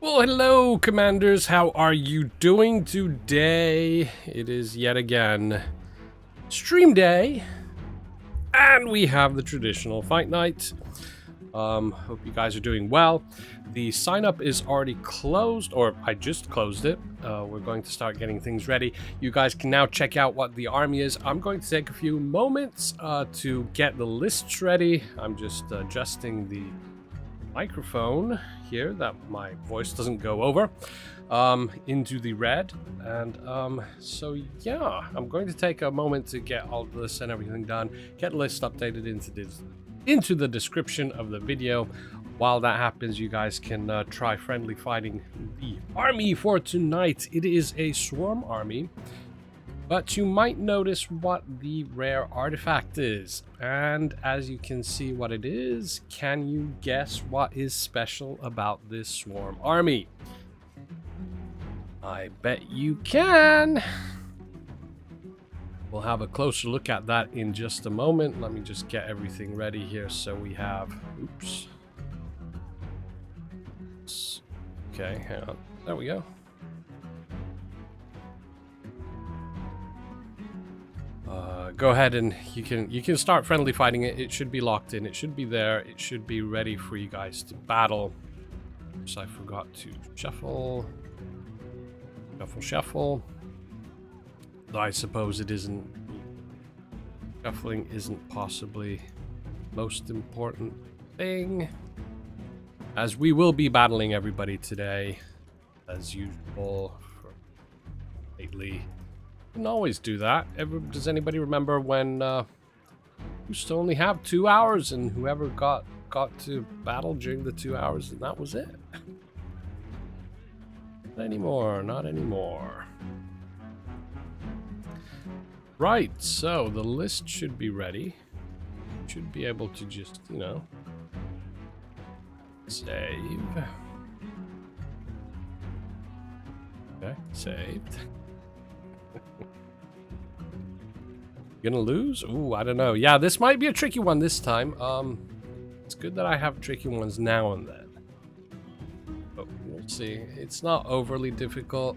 Well, hello, commanders. How are you doing today? It is yet again stream day, and we have the traditional fight night. Hope you guys are doing well. The sign up is already closed, or I just closed it. We're going to start getting things ready. You guys can now check out what the army is. I'm going to take a few moments to get the lists ready. I'm just adjusting the microphone here that my voice doesn't go over into the red, and so yeah, I'm going to take a moment to get all this and everything done, get the list updated into the description of the video. While that happens, you guys can try friendly fighting the army for tonight. It is a swarm army, but you might notice what the rare artifact is. And as you can see what it is, can you guess what is special about this swarm army? I bet you can. We'll have a closer look at that in just a moment. Let me just get everything ready here. So we have, oops. Okay, hang on. There we go. Go ahead and you can start friendly fighting it. It should be locked in. It should be there. It should be ready for you guys to battle. Oops, I forgot to shuffle. Shuffle. Though I suppose it isn't. Shuffling isn't possibly the most important thing, as we will be battling everybody today, as usual. Lately. Can always do that. Does anybody remember when we used to only have 2 hours, and whoever got to battle during the 2 hours, and that was it? Not anymore. Not anymore. Right. So the list should be ready. Should be able to just, you know, save. Okay. Saved. Gonna lose? Ooh, I don't know. Yeah, this might be a tricky one this time. It's good that I have tricky ones now and then. But we'll see. It's not overly difficult,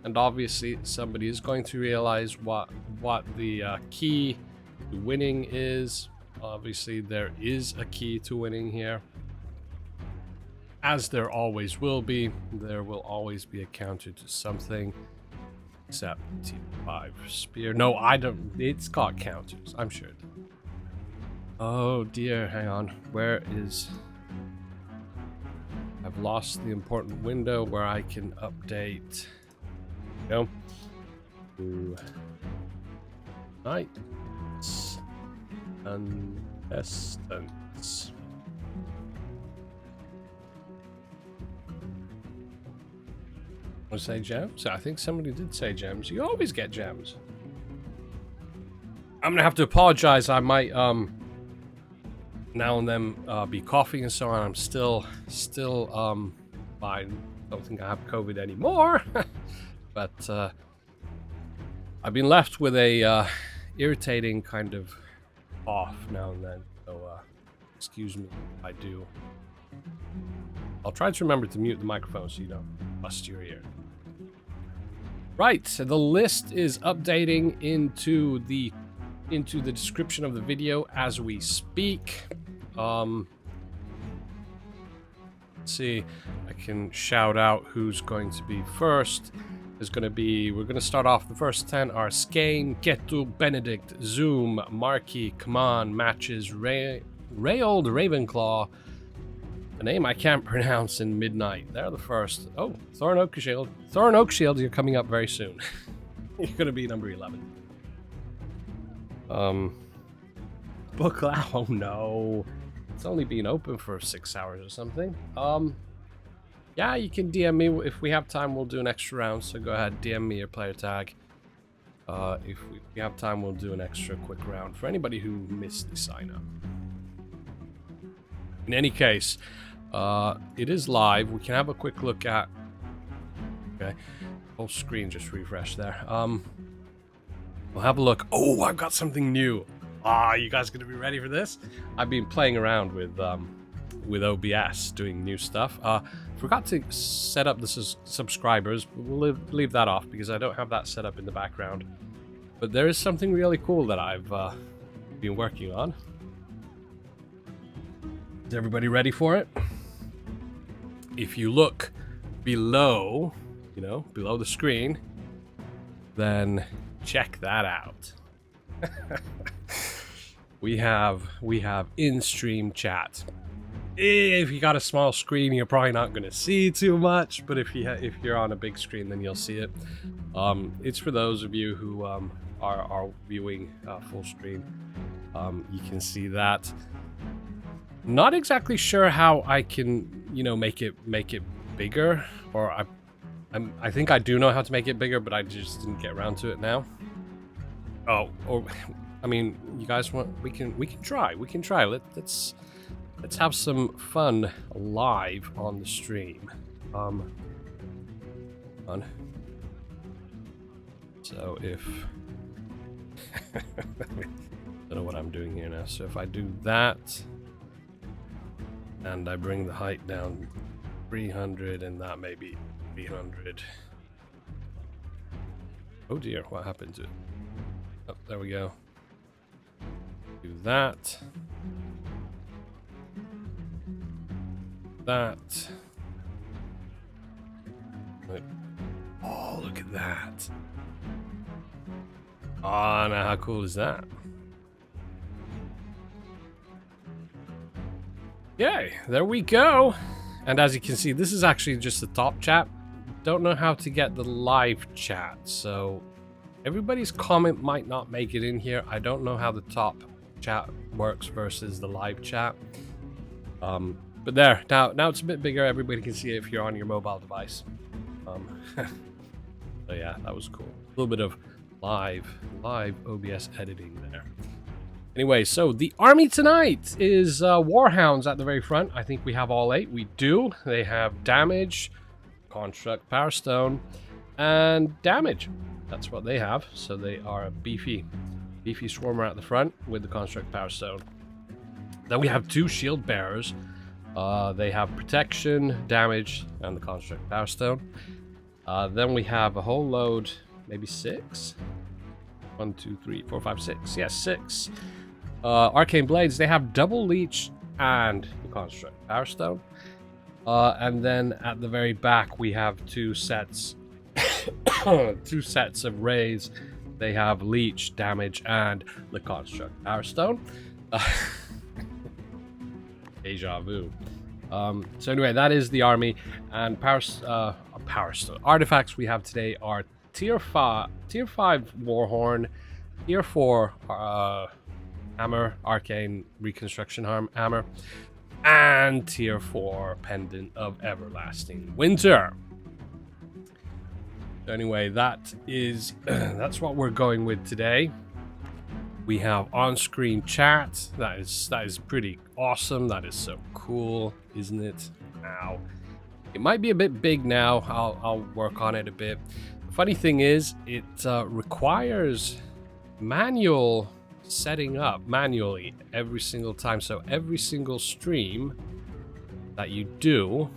and obviously somebody is going to realize what the key to winning is. Obviously, there is a key to winning here, as there always will be. There will always be a counter to something. Except T5 spear. No, I don't. It's got counters. I'm sure. Oh dear. Hang on. Where is? I've lost the important window where I can update. Go. Knights. Contestants. Say gems? I think somebody did say gems. You always get gems. I'm gonna have to apologize. I might now and then be coughing and so on. I'm still fine. Don't think I have COVID anymore. But I've been left with a irritating kind of cough now and then. So excuse me if I do. I'll try to remember to mute the microphone so you don't bust your ear. Right, so the list is updating into the description of the video as we speak. Let's see, I can shout out who's going to be first. We're going to start off. The first 10 are Skane, Kettu, Benedict, Zoom, Marki, Kman, Mattches, Reyold Ravenclaw. A name I can't pronounce in midnight. They're the first. Oh, Thorin Oakshield. Thorin Oakshield, you're coming up very soon. You're going to be number 11. Book. Oh no. It's only been open for 6 hours or something. Yeah, you can DM me. If we have time, we'll do an extra round. So go ahead, DM me your player tag. If we have time, we'll do an extra quick round for anybody who missed the sign up. In any case, it is live. We can have a quick look at. Okay, whole screen just refreshed there. We'll have a look. Oh, I've got something new. You guys gonna be ready for this? I've been playing around with with OBS doing new stuff. Forgot to set up the subscribers, but we'll leave that off because I don't have that set up in the background. But there is something really cool that I've been working on. Is everybody ready for it? If you look below, you know, below the screen, then check that out. we have in-stream chat. If you got a small screen, you're probably not going to see too much, but if you're on a big screen, then you'll see it. It's for those of you who are viewing full stream. You can see that. Not exactly sure how I can, you know, make it bigger, or I think I do know how to make it bigger, but I just didn't get around to it now. Oh, or I mean, you guys want? We can try. Let's have some fun live on the stream. On. So if I don't know what I'm doing here now. So if I do that, and I bring the height down 300, and that maybe 300. Oh dear, what happened to it? Oh, there we go. Do that. That. Oh, look at that. Oh, now how cool is that? Yay, there we go. And as you can see, this is actually just the top chat. Don't know how to get the live chat, so everybody's comment might not make it in here. I don't know how the top chat works versus the live chat. But there, now it's a bit bigger. Everybody can see it if you're on your mobile device. So yeah, that was cool. A little bit of live OBS editing there. Anyway, so the army tonight is Warhounds at the very front. I think we have all 8. We do. They have damage, construct, power stone, and damage. That's what they have. So they are a beefy swarmer at the front with the construct, power stone. Then we have 2 shield bearers. They have protection, damage, and the construct, power stone. Then we have a whole load, maybe 6. 1, 2, 3, 4, 5, 6. Yes, 6. Arcane Blades, they have double leech and the construct power stone. And then at the very back we have 2 sets 2 sets of rays. They have leech, damage, and the construct power stone. Deja vu. So anyway, that is the army, and power stone artifacts we have today are tier 5 Warhorn, tier 4 hammer, arcane reconstruction hammer, and tier 4 pendant of everlasting winter. Anyway, that is that's what we're going with today. We have on-screen chat. That is pretty awesome. That is so cool, isn't it? Now, it might be a bit big now. I'll work on it a bit. The funny thing is, it requires manual setting up manually every single time. So every single stream that you do,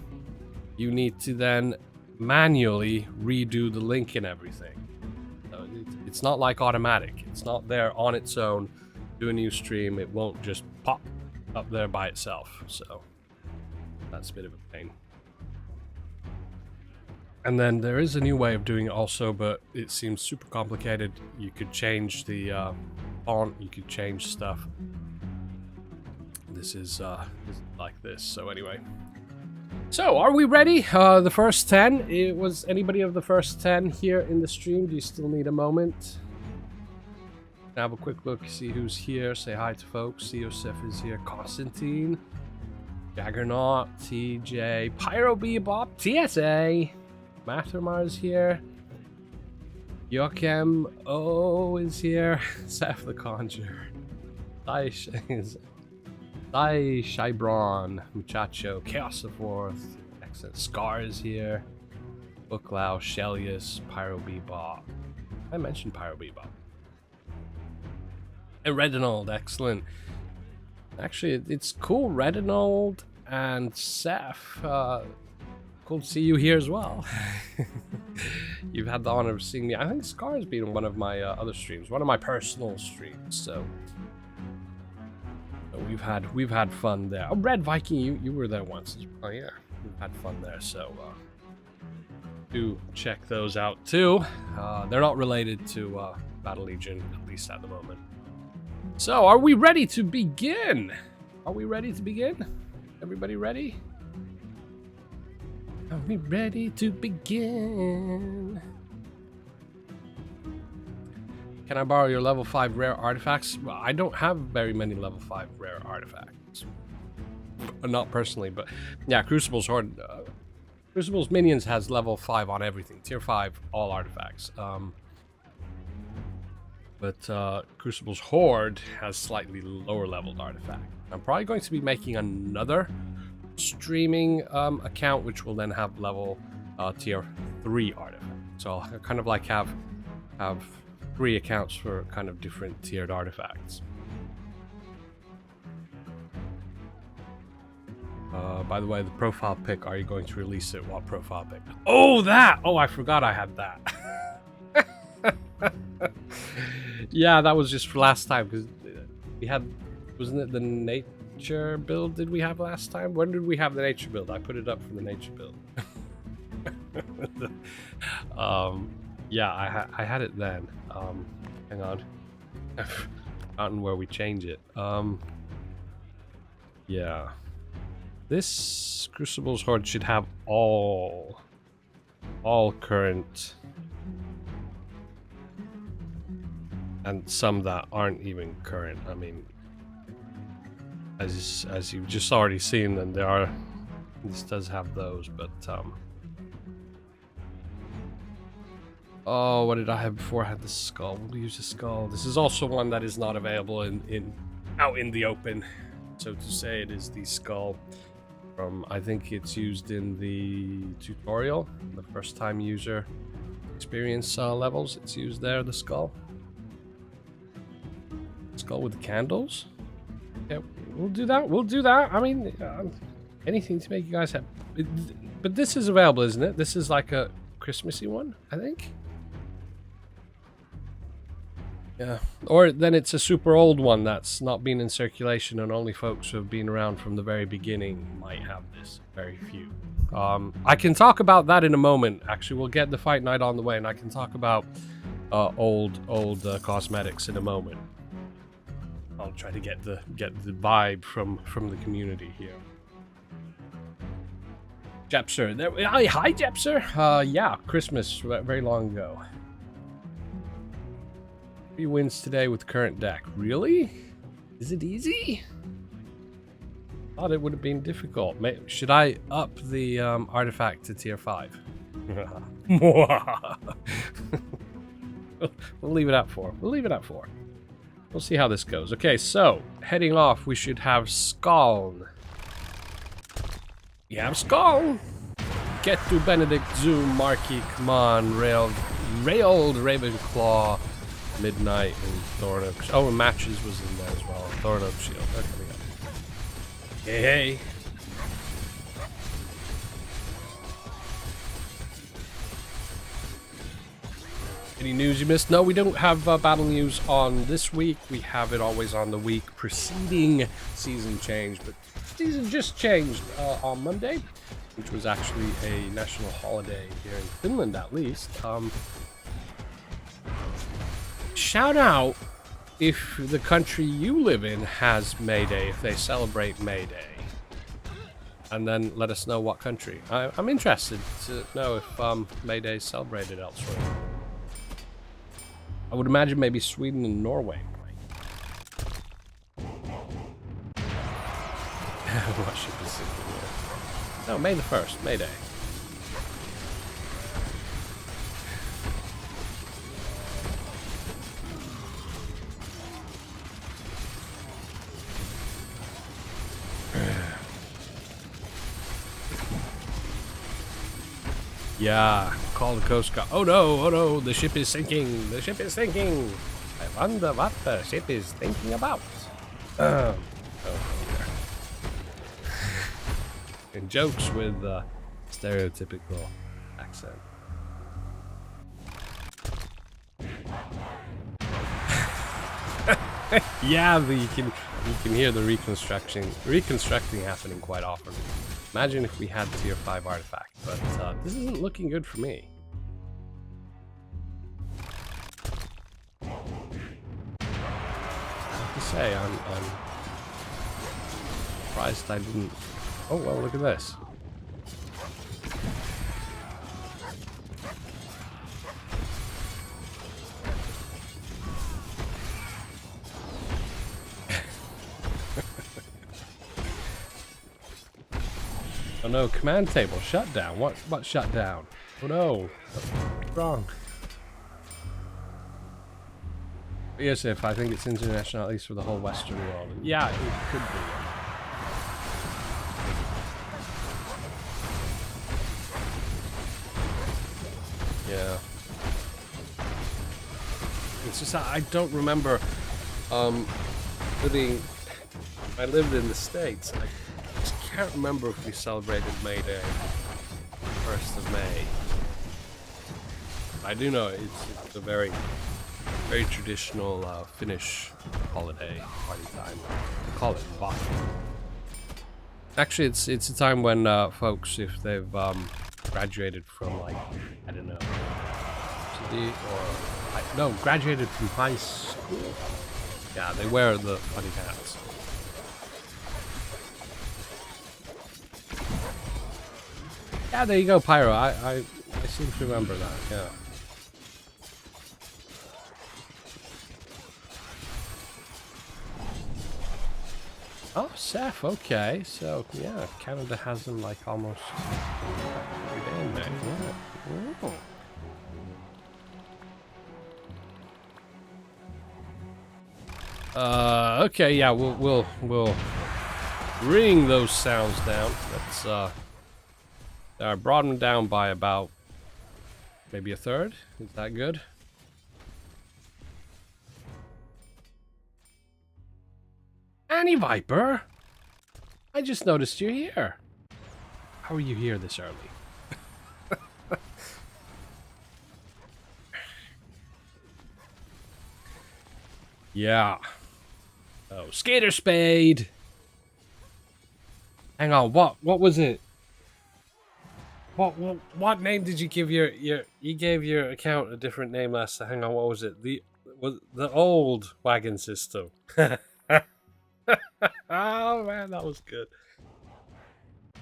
you need to then manually redo the link and everything. So it's not like automatic. It's not there on its own. Do a new stream, it won't just pop up there by itself. So that's a bit of a pain. And then there is a new way of doing it also, but it seems super complicated. You could change the font, you could change stuff. This is like this. So anyway. So, are we ready? The first 10. Was anybody of the first 10 here in the stream? Do you still need a moment? Have a quick look, see who's here. Say hi to folks. See Yosef is here. Constantine, Jaggernaut, TJ, Pyro Bebop, TSA, Mattermar is here. Joachim O is here. Seth the Conjure. Dai Shybron, Muchacho, Chaos of Fourth, excellent. Scar is here. Booklau, Shelius, Pyro Bebop. I mentioned Pyro Bebop. And Redinald, excellent. Actually, it's cool. Redinald And Seth, cool to see you here as well. You've had the honor of seeing me. I think Scar's been on one of my other streams, one of my personal streams. So we've had fun there. Oh, R3d Viking, you were there once. Oh yeah, we've had fun there. So do check those out too. They're not related to Battle Legion, at least at the moment. So are we ready to begin? Are we ready to begin? Everybody ready? Are we ready to begin? Can I borrow your level 5 rare artifacts? Well, I don't have very many level 5 rare artifacts. Not personally, but yeah, Crucible's Horde. Crucible's Minions has level 5 on everything. Tier 5, all artifacts. But Crucible's Horde has slightly lower leveled artifact. I'm probably going to be making another streaming account, which will then have level tier 3 artifact. So I'll kind of like have 3 accounts for kind of different tiered artifacts. By the way, the profile pic, are you going to release it? What profile pic? Oh, that! Oh, I forgot I had that. Yeah, that was just for last time, because we had, wasn't it the nature build did we have last time? When did we have the nature build? I put it up for the nature build. Yeah, I had it then. Hang on. I've forgotten where we change it. Yeah. This Crucible's Horde should have all current, and some that aren't even current. I mean, as you've just already seen, then there are. This does have those, but oh, what did I have before? I had the skull. We'll use the skull. This is also one that is not available out in the open, so to say. It is the skull from, I think it's used in the tutorial, the first time user experience levels. It's used there, the skull. Skull with the candles. Yeah, we'll do that. We'll do that. I mean, anything to make you guys happy. But this is available, isn't it? This is like a Christmassy one, I think. Yeah. Or then it's a super old one that's not been in circulation, and only folks who have been around from the very beginning might have this. Very few. I can talk about that in a moment. Actually, we'll get the fight night on the way, and I can talk about old cosmetics in a moment. I'll try to get the vibe from the community here. Jepser, there. Hi, Jepser. Yeah, Christmas very long ago. 3 wins today with current deck. Really? Is it easy? Thought it would have been difficult. Should I up the artifact to tier 5? We'll leave it at 4. We'll leave it at 4. We'll see how this goes. Okay, so heading off, we should have Skaln. We have Skaln. Kettu, Benedict, Zoom, Marki, Kman, Reyold Ravenclaw, Midnight, and Thorin Oakshield. Oh, and Mattches was in there as well. Thorin Oakshield. They're coming up. Hey, hey. Any news you missed? No, we don't have battle news on this week. We have it always on the week preceding season change, but season just changed on Monday, which was actually a national holiday here in Finland, at least. Shout out if the country you live in has May Day, if they celebrate May Day. And then let us know what country. I'm interested to know if May Day is celebrated elsewhere. I would imagine maybe Sweden and Norway. What ship is sinking here? No, May the 1st, May Day. Yeah, call the Coast Guard. Oh no, the ship is sinking. The ship is sinking. I wonder what the ship is thinking about. Oh dear. cracking jokes with stereotypical accent. Yeah, you can hear the reconstructing happening quite often. Imagine if we had tier 5 artifact, but this isn't looking good for me. I have to say, I'm surprised I didn't. Oh well, look at this. Oh no, command table shut down. What shut down? Oh no. What's wrong? Yes, if I think it's international, at least for the whole Western world. Yeah, it could be. Yeah. It's just I don't remember living. I lived in the States. I just can't remember if we celebrated May Day, 1st of May. I do know it's a very traditional Finnish holiday party time. They call it Viking. Actually, it's a time when folks, if they've graduated from, like, I don't know, university or graduated from high school. Yeah, they wear the funny hats. Yeah, there you go, Pyro. I seem to remember that. Yeah. Oh, Seth, okay. So, yeah, Canada has them like almost every day in May. Yeah. Okay, yeah, we'll bring those sounds down. Let's broaden them down by about maybe a third. Is that good? Annie Viper, I just noticed you're here. How are you here this early? Yeah. Oh, Skater Spade. Hang on, what was it? What name did you give your you gave your account a different name last time? Hang on, what was it? The old wagon system. Oh man, that was good.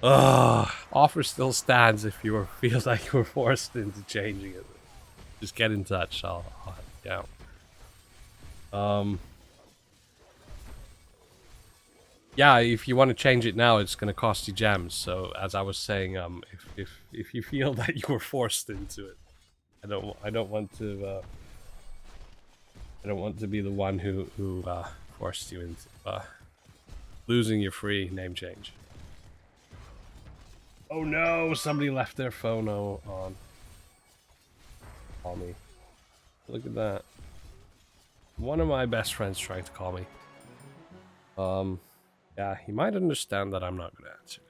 Offer still stands if you feel like you were forced into changing it. Just get in touch. I'll help you out. Yeah, if you want to change it now, it's going to cost you gems. So as I was saying, if you feel that you were forced into it, I don't want to be the one who forced you into losing your free name change. Oh no, somebody left their phone on. Call me. Look at that. One of my best friends trying to call me. Yeah, he might understand that I'm not going to answer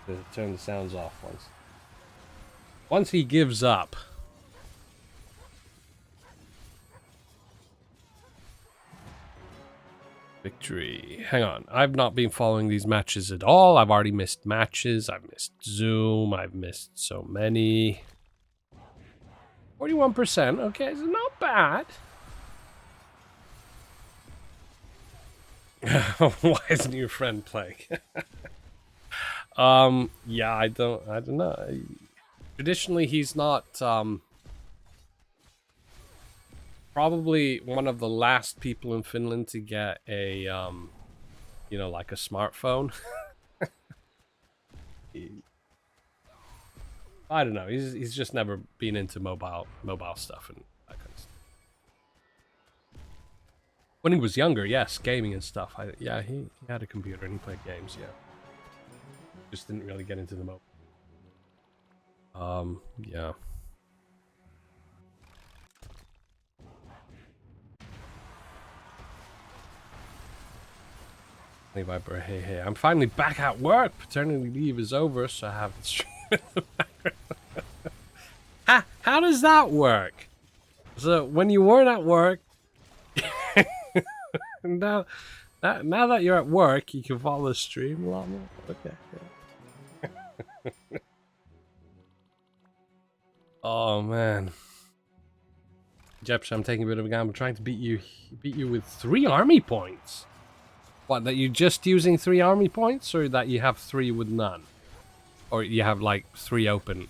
now. Turn the sounds off once he gives up. Victory. Hang on. I've not been following these matches at all. I've already missed matches. I've missed Zoom. I've missed so many. 41%. Okay, so not bad. Why isn't your friend playing? Yeah, I don't know. Traditionally, he's not, probably one of the last people in Finland to get a, you know, like a smartphone. I don't know. He's just never been into mobile stuff and that kind of stuff. When he was younger, yes, gaming and stuff. Yeah, he had a computer and he played games. Yeah, just didn't really get into the mobile. Yeah. Viper, hey, I'm finally back at work. Paternity leave is over, so I have the stream in the background. How does that work? So when you weren't at work, now that you're at work, you can follow the stream a lot more. Okay. Yeah. Oh man, Jeps, I'm taking a bit of a gamble, trying to beat you with 3 army points. What, that you're just using 3 army points, or that you have 3 with none? Or you have like 3 open?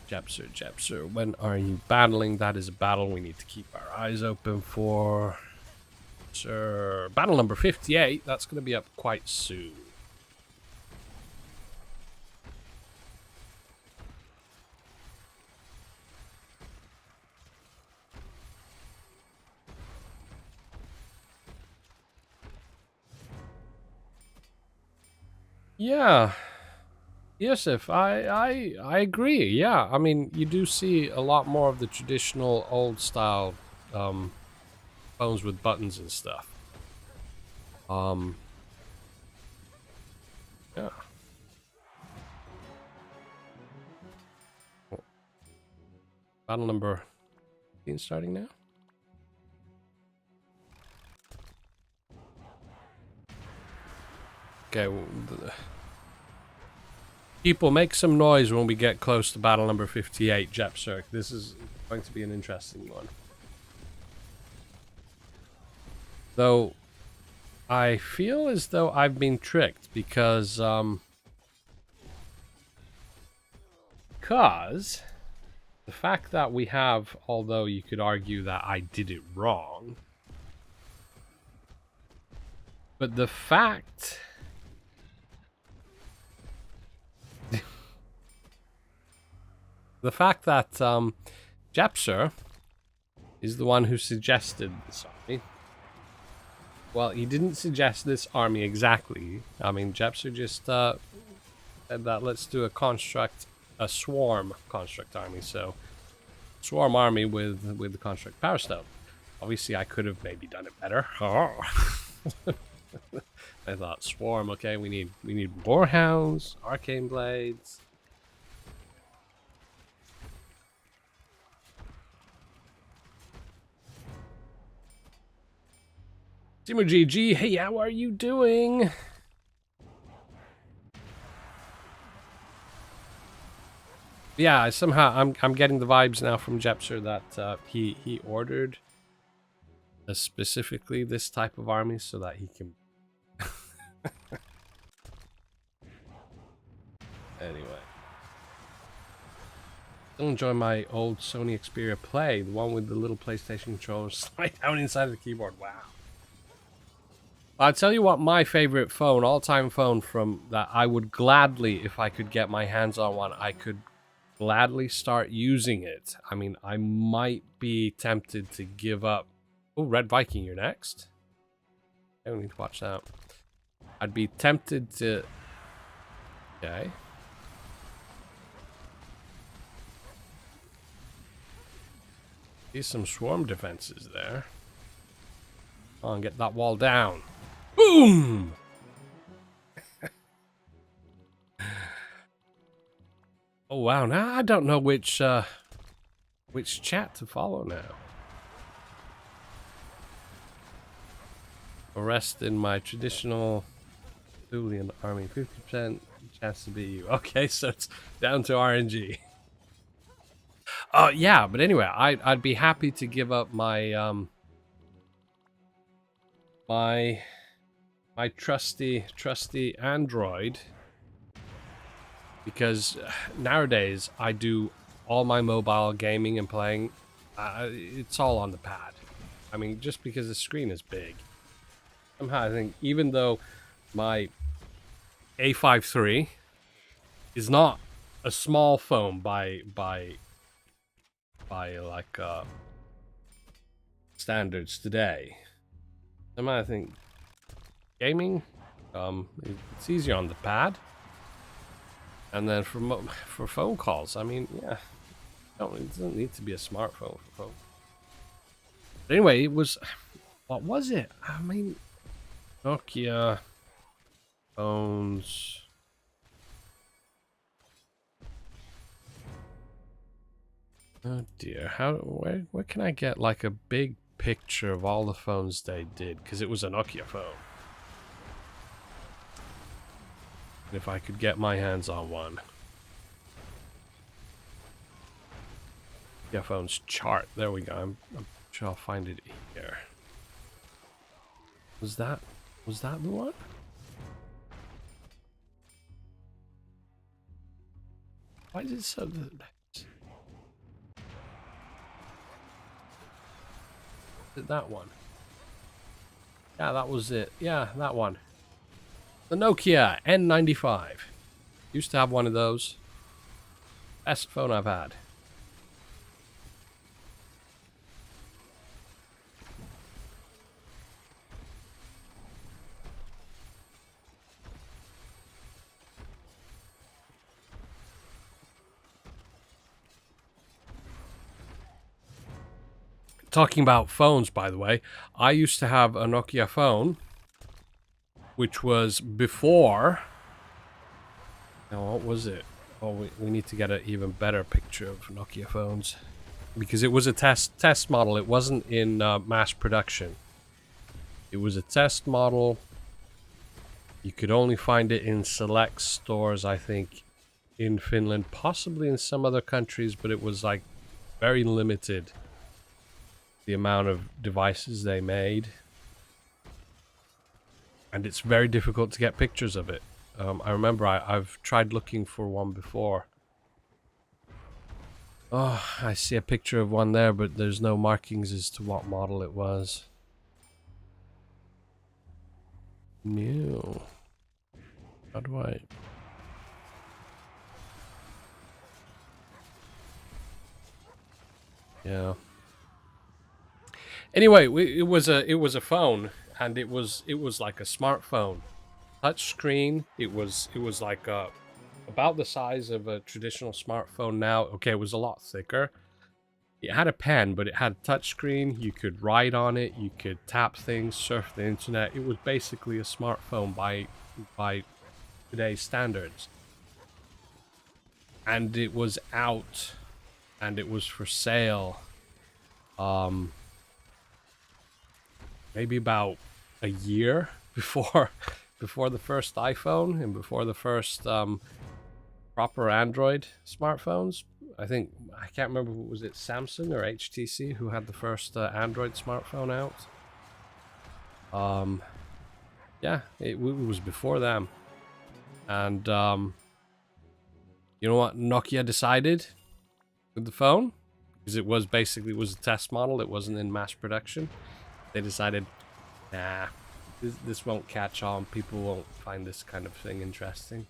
Jepser, when are you battling? That is a battle we need to keep our eyes open for. Sir, battle number 58, that's going to be up quite soon. Yeah, Yusuf, I agree. Yeah, I mean, you do see a lot more of the traditional old style phones with buttons and stuff. Yeah. Battle number 15 starting now. Okay, well, people, make some noise when we get close to battle number 58, Jepsirk. This is going to be an interesting one. Though, I feel as though I've been tricked because the fact that we have, although you could argue that I did it wrong, but the fact that Jepser is the one who suggested this army. Well, he didn't suggest this army exactly. I mean, Jepser just said that let's do a swarm construct army. So, swarm army with the construct power stone. Obviously, I could have maybe done it better. Oh. I thought swarm. Okay, we need borehounds, arcane blades. Timo GG, hey, how are you doing? Yeah, somehow I'm getting the vibes now from Jepser that he ordered specifically this type of army so that he can. Anyway, still enjoy my old Sony Xperia Play, the one with the little PlayStation controller slide down inside of the keyboard. Wow. I'll tell you what, my favorite phone, all-time phone from that I would gladly, if I could get my hands on one, I could gladly start using it. I mean, I might be tempted to give up. Oh, Red Viking, you're next. I don't need to watch that. I'd be tempted to. Okay. See some swarm defenses there. Come on, get that wall down. Boom! Oh wow, now I don't know which chat to follow now. Arrest in my traditional Zul'Jn army, 50% chance to beat you. Okay, so it's down to RNG. Yeah, but anyway, I'd be happy to give up my my trusty Android, because nowadays I do all my mobile gaming and playing, it's all on the pad. I mean, just because the screen is big. Somehow I think even though my A5 III is not a small phone by like standards today, somehow I think gaming, it's easier on the pad. And then for phone calls, I mean, yeah, it doesn't need to be a smartphone for phone. But anyway, it was, what was it? I mean, Nokia phones. Oh dear, where can I get like a big picture of all the phones they did? Because it was a Nokia phone. And if I could get my hands on one. Nokia phones chart. There we go. I'm sure I'll find it here. Was that the one? Why is it so? That one. Yeah, that was it. Yeah, that one. The Nokia N95. Used to have one of those. Best phone I've had. Talking about phones, by the way, I used to have a Nokia phone, which was before. Now, what was it? Oh, we need to get an even better picture of Nokia phones, because it was a test model. It wasn't in mass production. It was a test model. You could only find it in select stores, I think, in Finland, possibly in some other countries, but it was like very limited. The amount of devices they made, and it's very difficult to get pictures of it. I remember I've tried looking for one before. Oh, I see a picture of one there, but there's no markings as to what model it was. New. How do I? Yeah. Anyway, it was a phone, and it was like a smartphone, touch screen. It was like about the size of a traditional smartphone now. Okay, it was a lot thicker. It had a pen, but it had a touch screen. You could write on it. You could tap things, surf the internet. It was basically a smartphone by today's standards. And it was out, and it was for sale. Maybe about a year before the first iPhone and before the first proper Android smartphones. I can't remember, was it Samsung or HTC who had the first Android smartphone out? Yeah, it was before them. And you know what Nokia decided with the phone? Because it was a test model. It wasn't in mass production. They decided, nah, this won't catch on. People won't find this kind of thing interesting.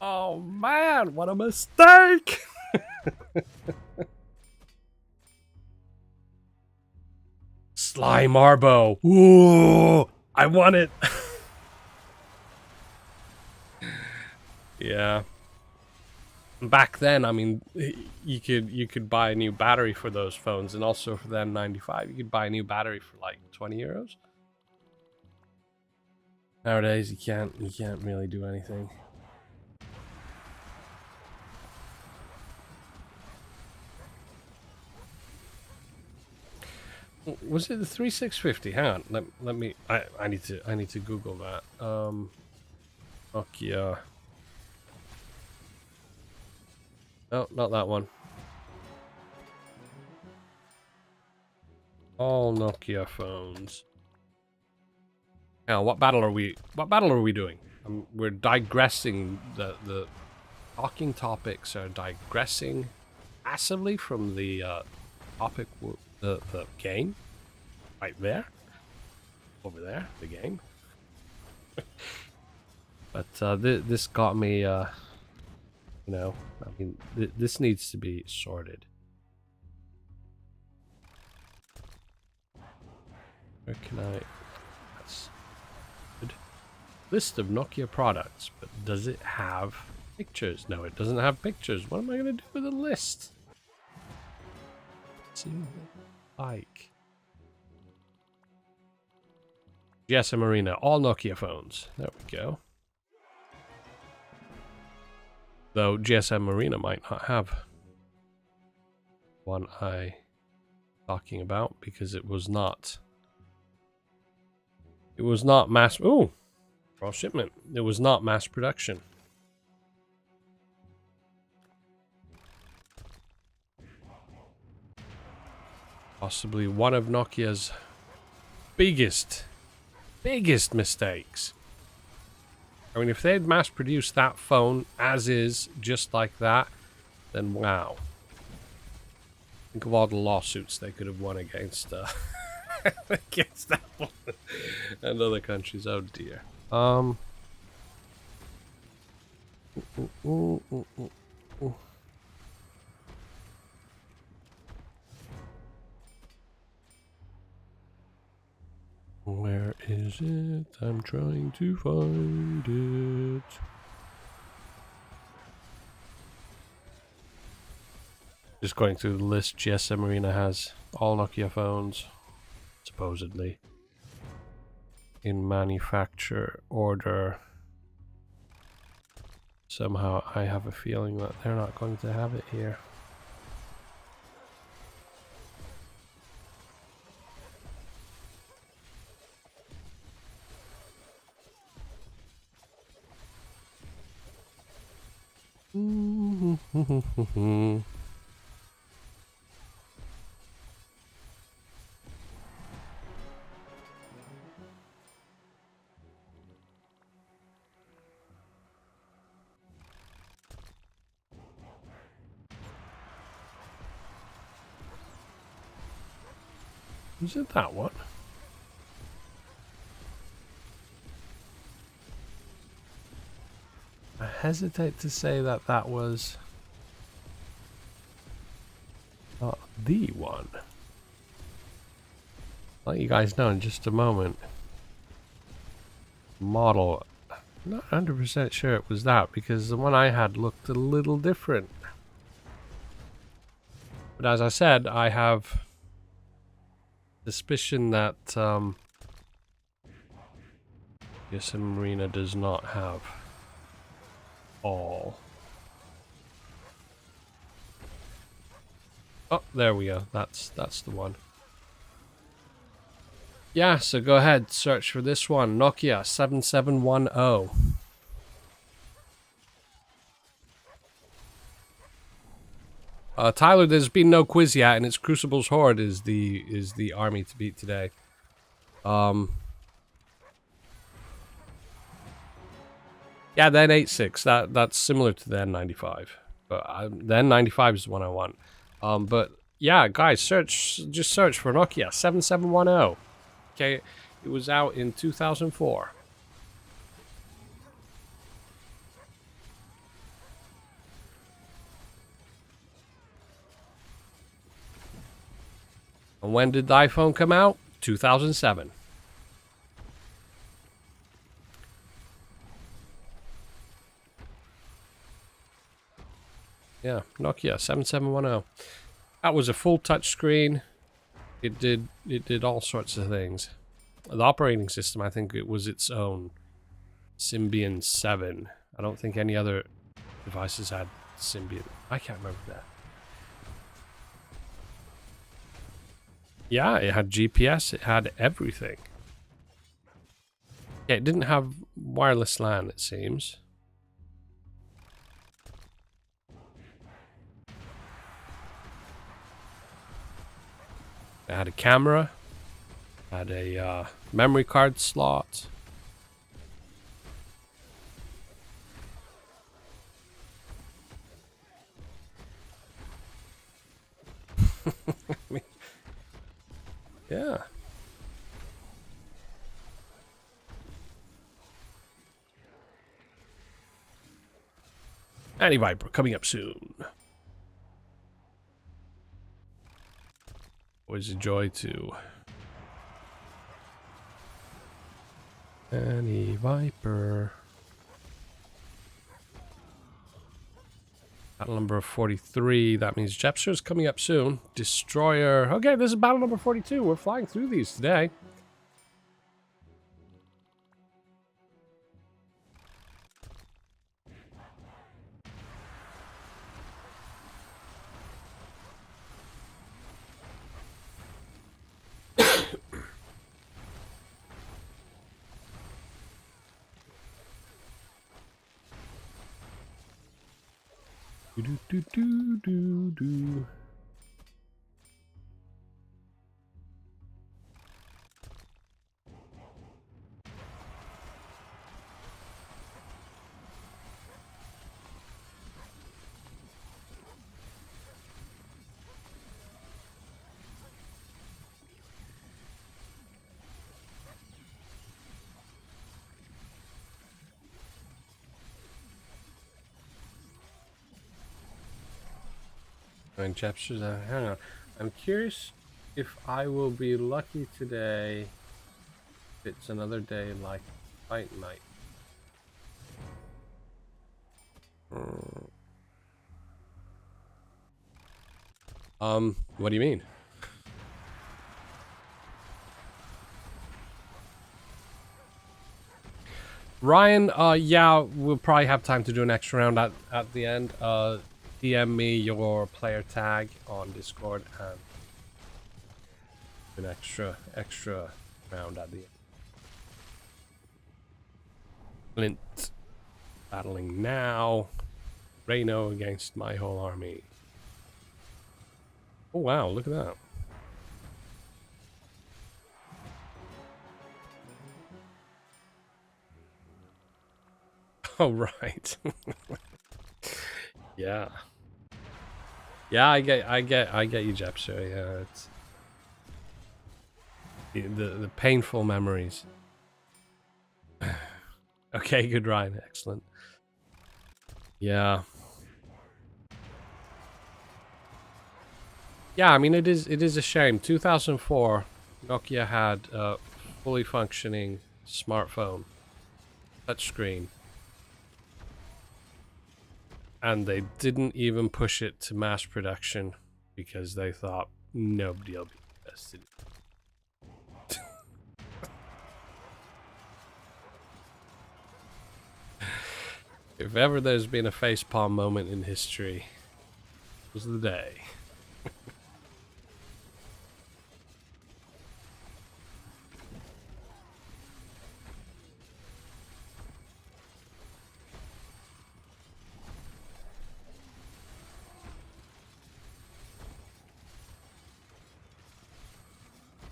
Oh man, what a mistake! Sly Marbo. Ooh, I want it. Yeah. Back then, I mean, you could buy a new battery for those phones, and also for the N95, you could buy a new battery for like 20 euros. Nowadays, you can't really do anything. Was it the 3650? Hang on, let me. I need to Google that. Nokia. No, not that one. All Nokia phones. Now, what battle are we doing? We're digressing. The talking topics are digressing massively from the topic, the game. Right there. Over there, the game. But this got me, you know, I mean, this needs to be sorted. Where can I... That's good. List of Nokia products, but does it have pictures? No, it doesn't have pictures. What am I going to do with a list? Let's see what I like. GSM Arena, all Nokia phones. There we go. Though GSM Arena might not have one I talking about because it was not. It was not mass. Ooh, cross shipment. It was not mass production. Possibly one of Nokia's biggest mistakes. I mean, if they'd mass produced that phone as is, just like that, then wow. Think of all the lawsuits they could have won against against Apple and other countries. Oh dear. Where is it? I'm trying to find it. Just going through the list, GSM Arena has all Nokia phones, supposedly, in manufacture order. Somehow I have a feeling that they're not going to have it here. Is it that one? I hesitate to say that that was not the one. I'll let you guys know in just a moment. Model. I'm not 100% sure it was that because the one I had looked a little different. But as I said, I have suspicion that GSM Arena does not have all. Oh, there we go. That's the one. Yeah, so go ahead, search for this one, Nokia 7710. Tyler, there's been no quiz yet, and it's Crucible's Horde is the army to beat today. Yeah, the N86, that's similar to the N95, but the N95 is the one I want. But yeah, guys, just search for Nokia 7710. Okay, it was out in 2004. And when did the iPhone come out? 2007. Yeah, Nokia 7710. That was a full touchscreen. It did all sorts of things. The operating system, I think it was its own Symbian 7. I don't think any other devices had Symbian. I can't remember that. Yeah, it had GPS, it had everything. Yeah, it didn't have wireless LAN, it seems. It had a camera, had a memory card slot. Yeah. Anti-Viper coming up soon. Always a joy to Anti-Viper. Battle number 43. That means Jepster's coming up soon. Destroyer. Okay, this is battle number 42. We're flying through these today. Do, do, do, do, do. And Jepster's hang on. I'm curious if I will be lucky today. If it's another day like fight night. What do you mean? Ryan, yeah, we'll probably have time to do an extra round at the end. DM me your player tag on Discord and an extra round at the end. Flint battling now. Reno against my whole army. Oh wow, look at that. Oh right. Yeah. Yeah, I get you, Jepster. Yeah, it's the painful memories. Okay, good Ryan, excellent. Yeah. Yeah, I mean it is a shame. 2004, Nokia had a fully functioning smartphone, touchscreen, and they didn't even push it to mass production because they thought nobody will be interested. If ever there's been a facepalm moment in history, it was the day.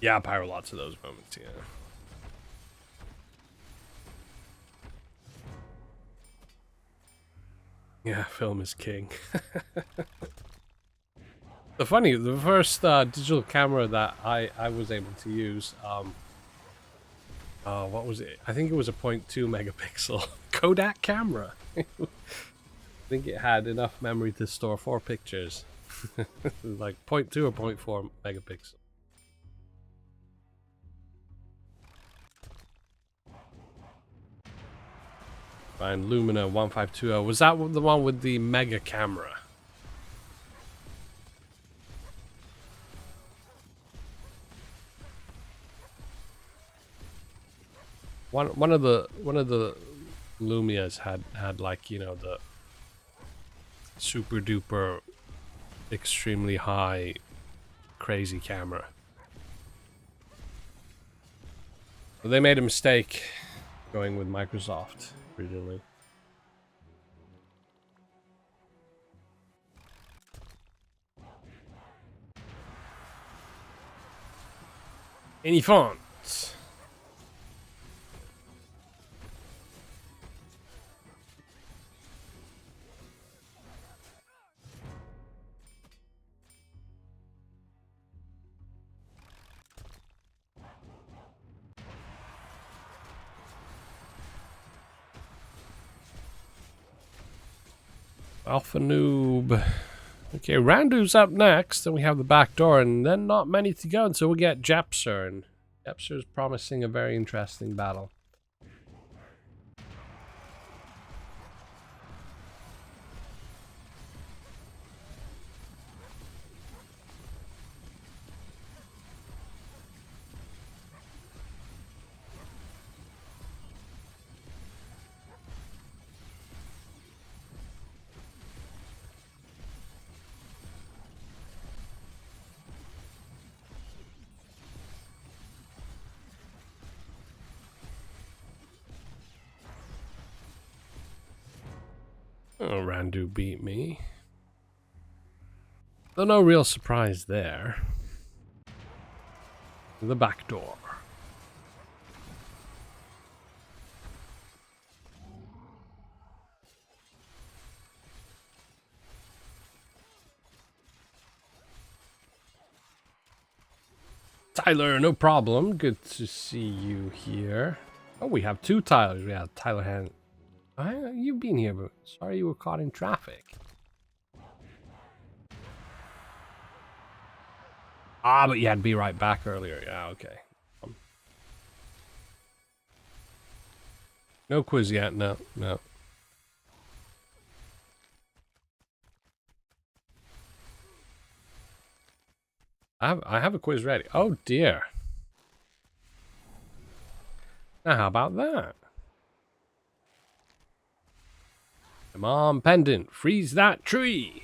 Yeah, Pyro, lots of those moments, yeah. Yeah, film is king. The first digital camera that I was able to use, what was it? I think it was a 0.2 megapixel Kodak camera. I think it had enough memory to store 4 pictures. Like 0.2 or 0.4 megapixel. Fine, Lumina 1520. Was that the one with the mega camera? One of the Lumias had like, you know, the super duper extremely high crazy camera. But they made a mistake going with Microsoft originally. Any fonts? Alpha Noob. Okay, Randu's up next, then we have the back door, and then not many to go until we get Jepser, and Jepser's promising a very interesting battle. Oh, Randu beat me. So no real surprise there. The back door. Tyler, no problem. Good to see you here. Oh, we have two Tylers. We have Tyler Hand. You've been here, but sorry you were caught in traffic. Ah, but you had to be right back earlier. Yeah, okay. No quiz yet. No, no. I have a quiz ready. Oh dear. Now how about that? Come on, pendant, freeze that tree.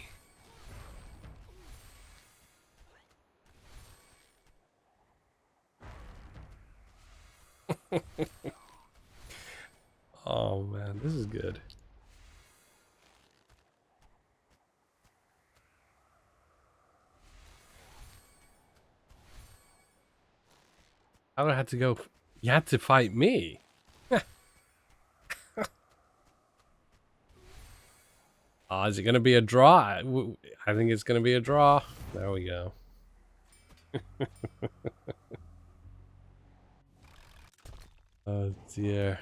Oh man, this is good. I would have to go. You had to fight me. Oh, is it going to be a draw? I think it's going to be a draw. There we go. Oh dear.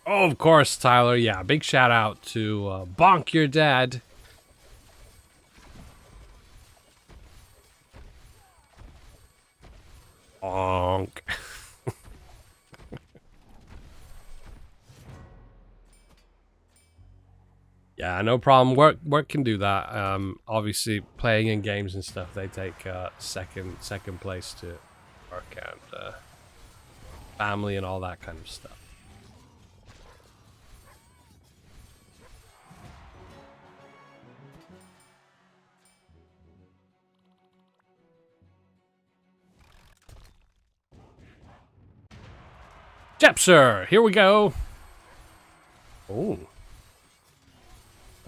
Oh, of course, Tyler. Yeah, big shout out to Bonk Your Dad. Bonk. Yeah, no problem. Work can do that. Obviously, playing in games and stuff, they take second place to work and family and all that kind of stuff. Jepser, here we go. Oh,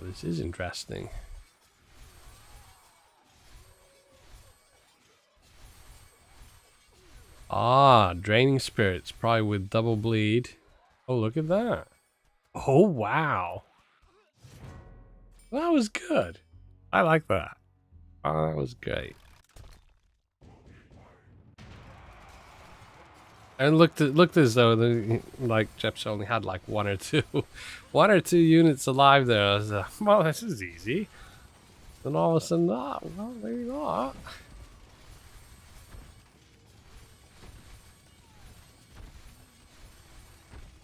this is interesting. Ah, draining spirits, probably with double bleed. Oh, look at that. Oh, wow. That was good. I like that. Oh, that was great. And looked as though like Jeps only had like one or two units alive there. I was like, well, this is easy. Then all of a sudden, well, maybe not.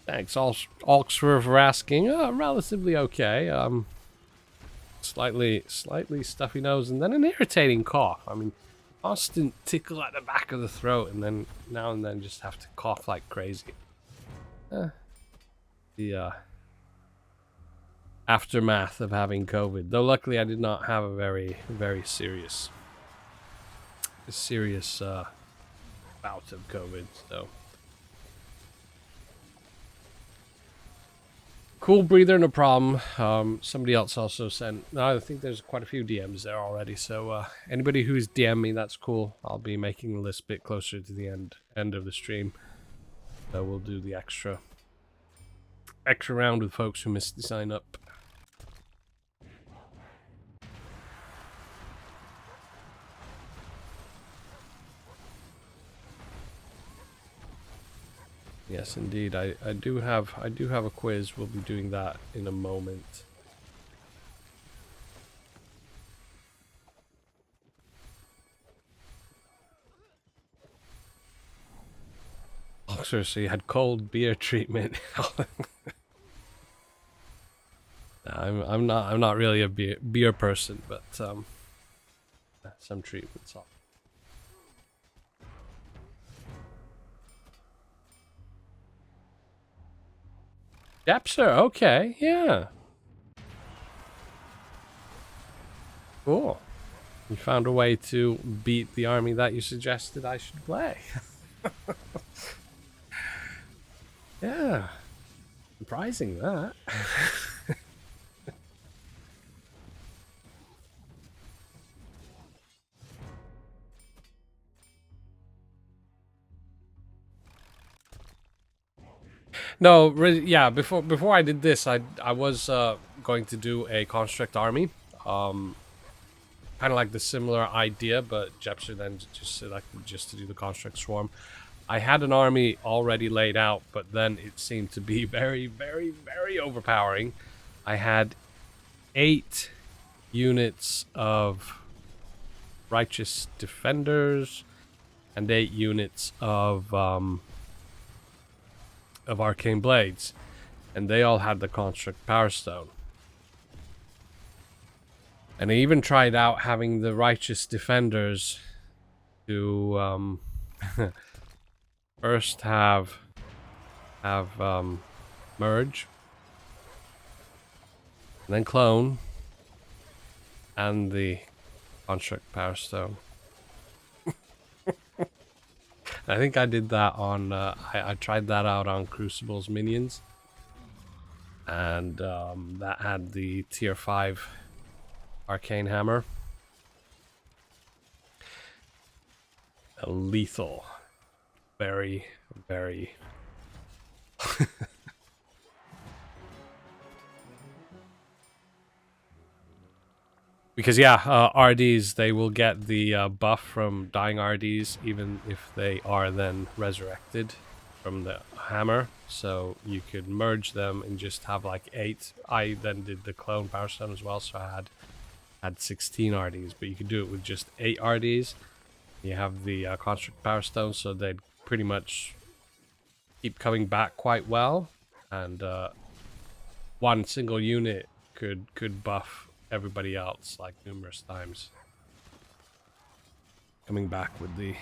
Thanks, Alksworth, for asking. Relatively okay. Slightly stuffy nose, and then an irritating cough. I mean, constant tickle at the back of the throat, and then now and then just have to cough like crazy. The aftermath of having COVID. Though luckily I did not have a very serious bout of COVID. So cool breather, no problem. Somebody else also sent. I think there's quite a few DMs there already. So anybody who's DM me, that's cool. I'll be making the list a bit closer to the end of the stream. So we'll do the extra round with folks who missed the sign up. Yes, indeed. I do have a quiz. We'll be doing that in a moment. Oh, sir, so you had cold beer treatment. I'm not really a beer person, but some treatments off. Depser, okay, yeah. Cool. You found a way to beat the army that you suggested I should play. Yeah. Surprising that. No, yeah. Before I did this, I was going to do a construct army, kind of like the similar idea, but Jepster then just selected just to do the construct swarm. I had an army already laid out, but then it seemed to be very, very, very overpowering. I had 8 units of righteous defenders and 8 units of arcane blades, and they all had the construct power stone. And I even tried out having the righteous defenders to first have merge, and then clone, and the construct power stone. I think I did that on, I tried that out on Crucible's minions. And that had the tier 5 arcane hammer. A lethal. Very, very... Because yeah, RDs, they will get the buff from dying RDs even if they are then resurrected from the hammer. So you could merge them and just have like 8. I then did the clone power stone as well, so I had 16 RDs, but you could do it with just 8 RDs. You have the construct power stone, so they'd pretty much keep coming back quite well, and one single unit could buff everybody else like numerous times, coming back with the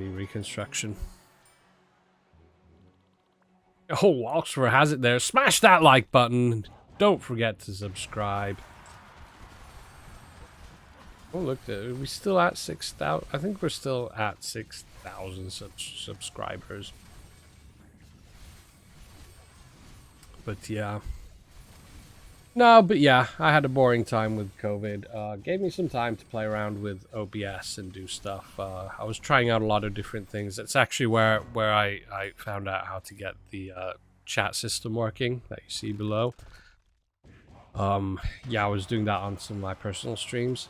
reconstruction. Oh, Oxford has it there. Smash that like button. Don't forget to subscribe. Oh, look, are we still at 6,000? I think we're still at 6,000 subscribers. But yeah. No, but yeah, I had a boring time with COVID. Gave me some time to play around with OBS and do stuff. I was trying out a lot of different things. It's actually where I found out how to get the chat system working that you see below. Yeah, I was doing that on some of my personal streams.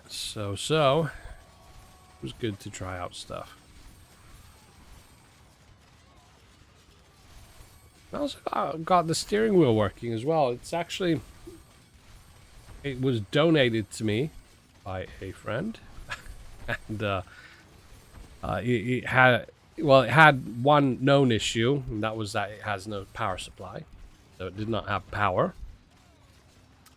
So it was good to try out stuff. I also got the steering wheel working as well. It's actually, it was donated to me by a friend, and it had one known issue, and that was that it has no power supply, so it did not have power.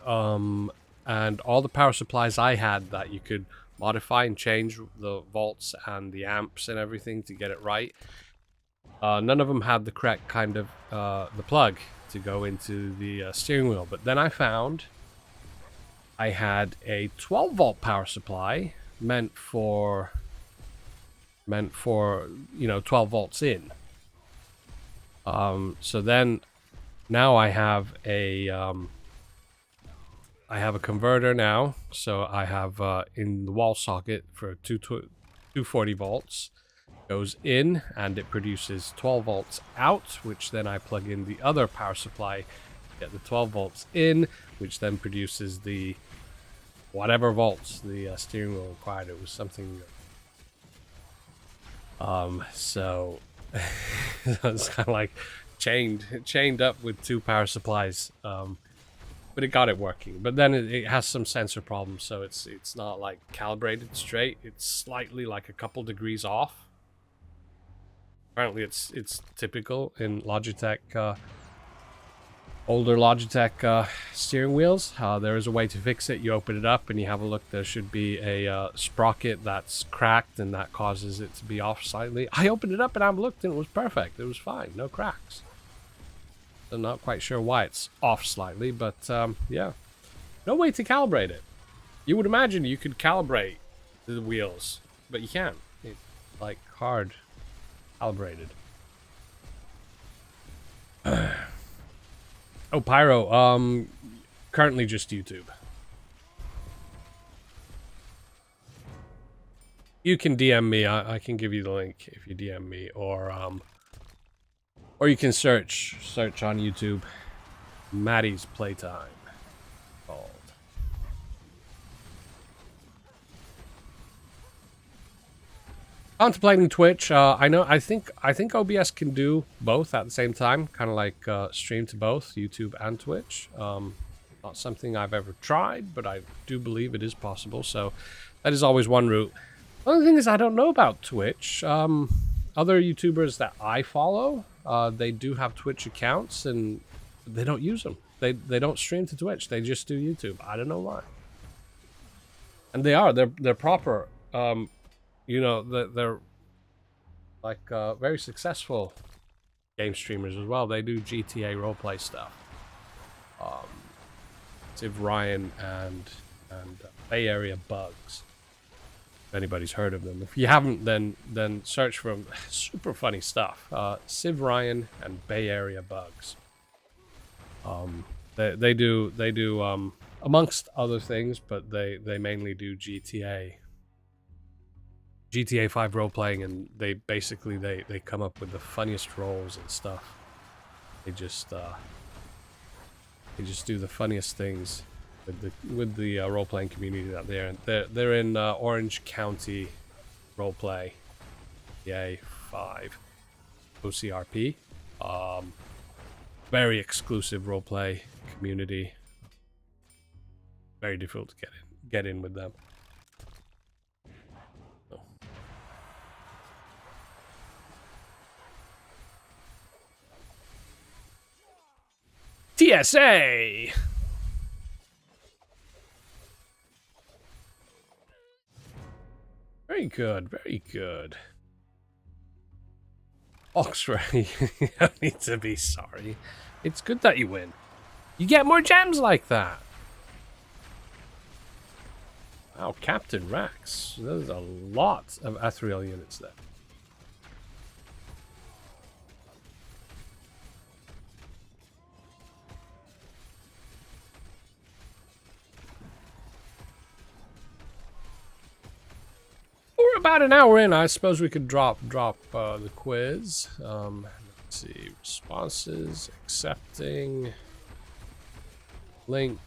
And all the power supplies I had that you could modify and change the volts and the amps and everything to get it right. None of them had the correct kind of the plug to go into the steering wheel. But then I found I had a 12 volt power supply meant for 12 volts in. So then now I have a converter now. So I have in the wall socket for 240 volts. Goes in and it produces 12 volts out, which then I plug in the other power supply, get the 12 volts in, which then produces the whatever volts the steering wheel required. It was something so it's kind of like chained up with 2 power supplies, but it got it working. But then it has some sensor problems, so it's not like calibrated straight. It's slightly like a couple degrees off. Apparently it's typical in Logitech, older Logitech steering wheels. There is a way to fix it. You open it up and you have a look. There should be a sprocket that's cracked, and that causes it to be off slightly. I opened it up and I looked and it was perfect. It was fine, no cracks. I'm not quite sure why it's off slightly, but yeah. No way to calibrate it. You would imagine you could calibrate the wheels, but you can't. It's like hard calibrated. Oh, Pyro. Currently just YouTube. You can DM me. I can give you the link if you DM me, or you can search on YouTube. Maddie's Playtime. Called. Contemplating Twitch. I think OBS can do both at the same time, kind of like stream to both YouTube and Twitch. Not something I've ever tried, but I do believe it is possible. So that is always one route. The only thing is I don't know about Twitch. Other YouTubers that I follow, they do have Twitch accounts and they don't use them. They don't stream to Twitch. They just do YouTube. I don't know why. And they're proper. You know, they're like very successful game streamers as well. They do GTA roleplay stuff. Zul'Jn and Bay Area Bugs. If anybody's heard of them. If you haven't, then search for them. Super funny stuff. Zul'Jn and Bay Area Bugs. They do amongst other things, but they mainly do GTA 5 role playing, and they basically they come up with the funniest roles and stuff. They just do the funniest things with the role playing community out there. And they're in Orange County role play, GTA 5 OCRP. Very exclusive role play community. Very difficult to get in with them. TSA! Very good, very good. Oxford, you don't need to be sorry. It's good that you win. You get more gems like that. Wow, Captain Rex. There's a lot of ethereal units there. We're about an hour in. I suppose we could drop the quiz. Let's see, responses, accepting, link,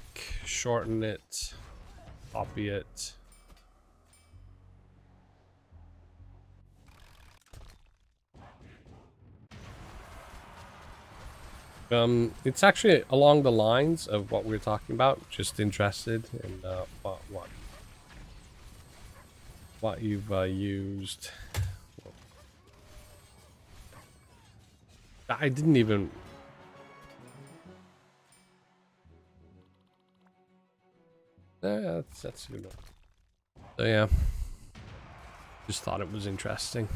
shorten it, copy it. It's actually along the lines of what we were talking about. Just interested in what you've used. I didn't even. That's a good one. So yeah, just thought it was interesting.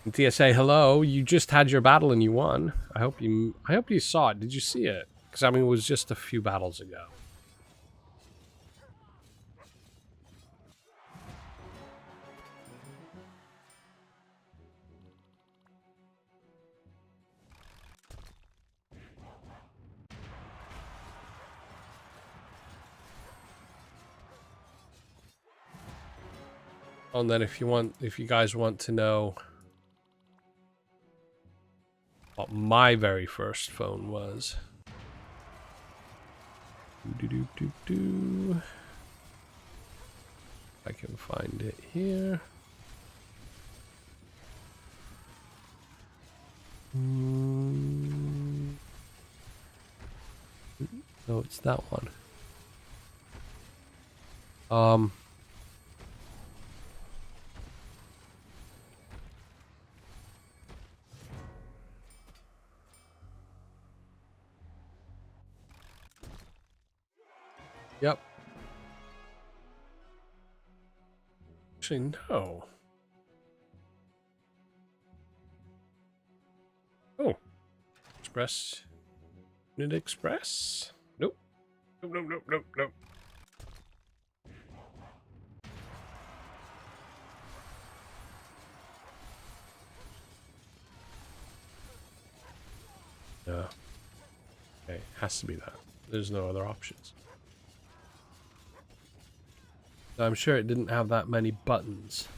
And TSA, hello. You just had your battle and you won. I hope you saw it. Did you see it? Because I mean, it was just a few battles ago. Oh, and then if you guys want to know what my very first phone was. I can find it here. No, it's that one. Yep. Actually, no. Oh. Express. Unit Express? Nope. Nope. No. Okay, has to be that. There's no other options. So I'm sure it didn't have that many buttons.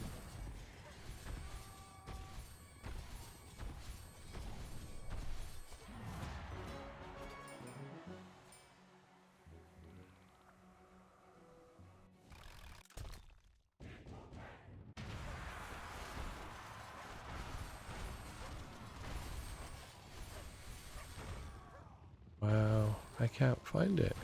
Wow, I can't find it.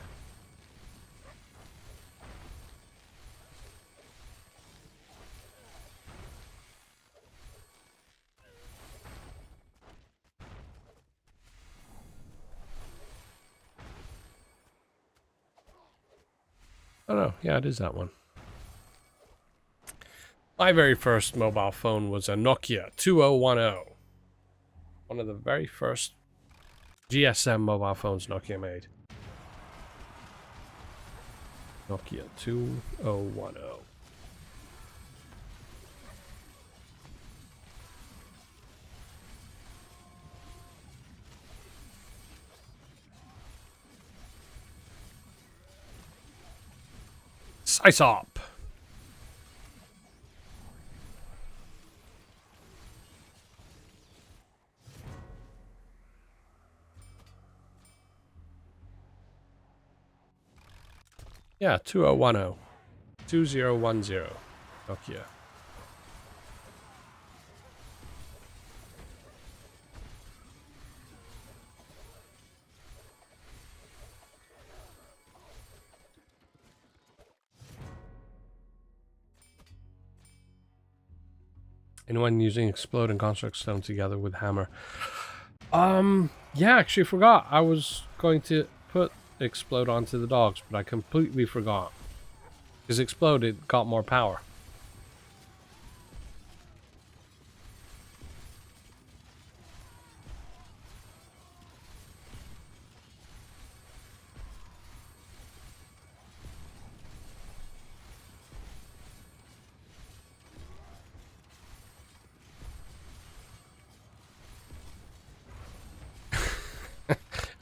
Oh no, yeah, it is that one. My very first mobile phone was a Nokia 2010. One of the very first GSM mobile phones Nokia made. Nokia 2010. Size up. Yeah, 2010. 2010. Nokia. Anyone using Explode and Construct Stone together with Hammer? Yeah, actually forgot. I was going to put Explode onto the dogs, but I completely forgot. Because Explode, it got more power.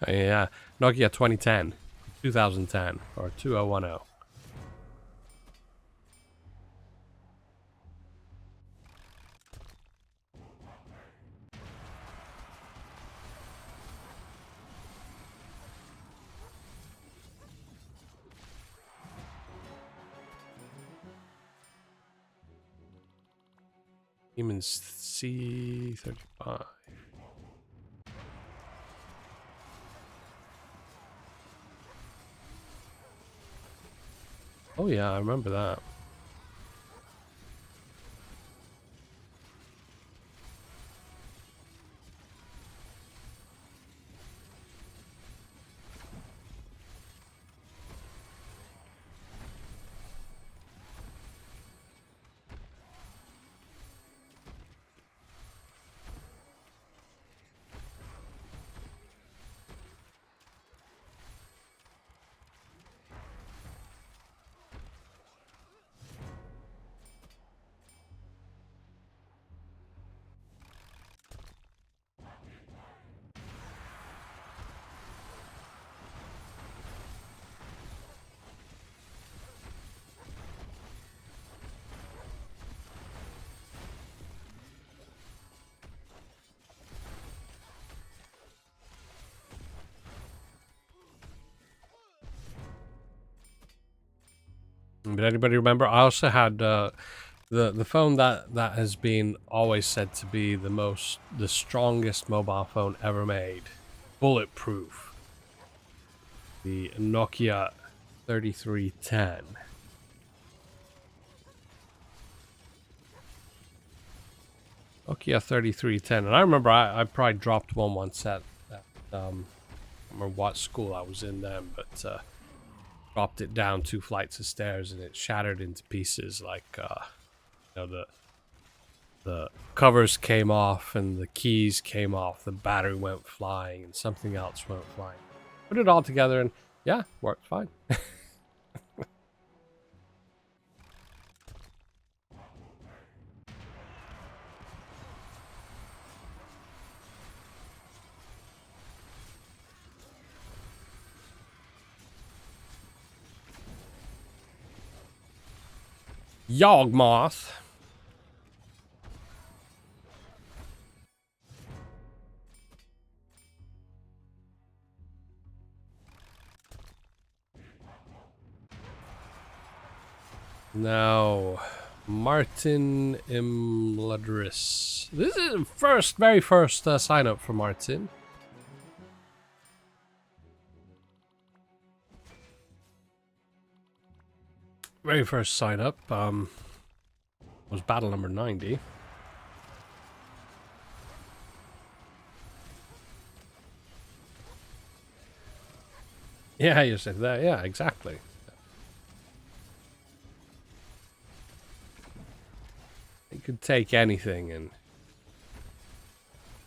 Yeah, Nokia 2010, 2010, or 2010. Siemens C35. Oh yeah, I remember that. But anybody remember? I also had the phone that has been always said to be the strongest mobile phone ever made, bulletproof. The Nokia 3310. Nokia 3310, and I remember I probably dropped one once at I don't remember what school I was in then, but dropped it down 2 flights of stairs and it shattered into pieces. Like you know, the covers came off and the keys came off, the battery went flying and something else went flying. Put it all together and yeah, worked fine. Yawgmoth. Now, Martin Imladris. This is very first sign up for Martin. Very first sign up was battle number 90. Yeah, you said that. Yeah, exactly. They could take anything, and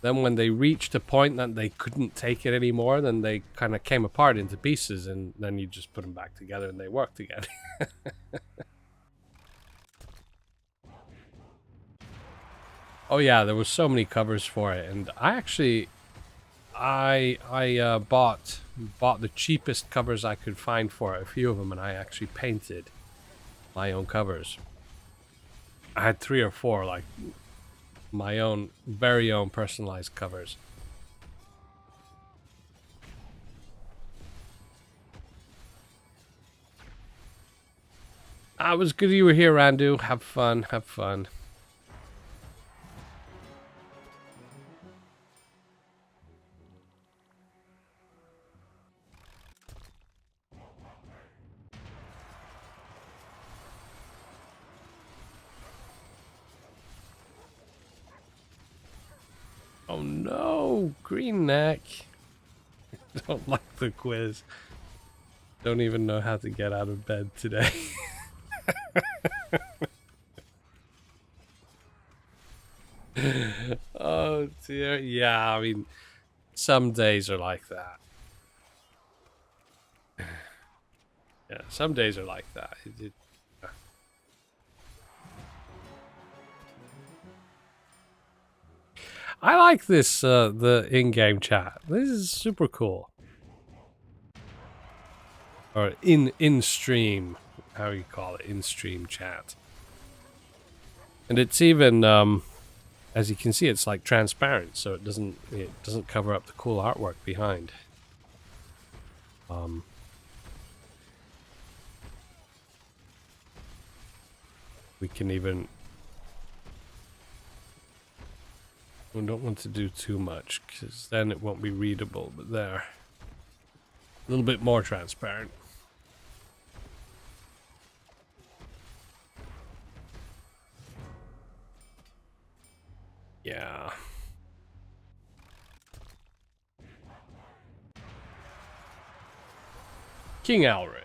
then when they reached a point that they couldn't take it anymore, then they kind of came apart into pieces, and then you just put them back together and they worked again. Oh yeah, there was so many covers for it, and I actually bought the cheapest covers I could find for it, a few of them, and I actually painted my own covers. I had 3 or 4, like my own very own personalized covers. It was good you were here, Randu. Have fun, have fun. Oh no, green neck. Don't like the quiz. Don't even know how to get out of bed today. Oh dear. Yeah, I mean, some days are like that. Yeah, some days are like that. I like this, the in-game chat. This is super cool. Or in-stream, how you call it, in-stream chat. And it's even, as you can see, it's like transparent, so it doesn't cover up the cool artwork behind. We can even... We don't want to do too much, because then it won't be readable, but there. A little bit more transparent. Yeah. King Alric.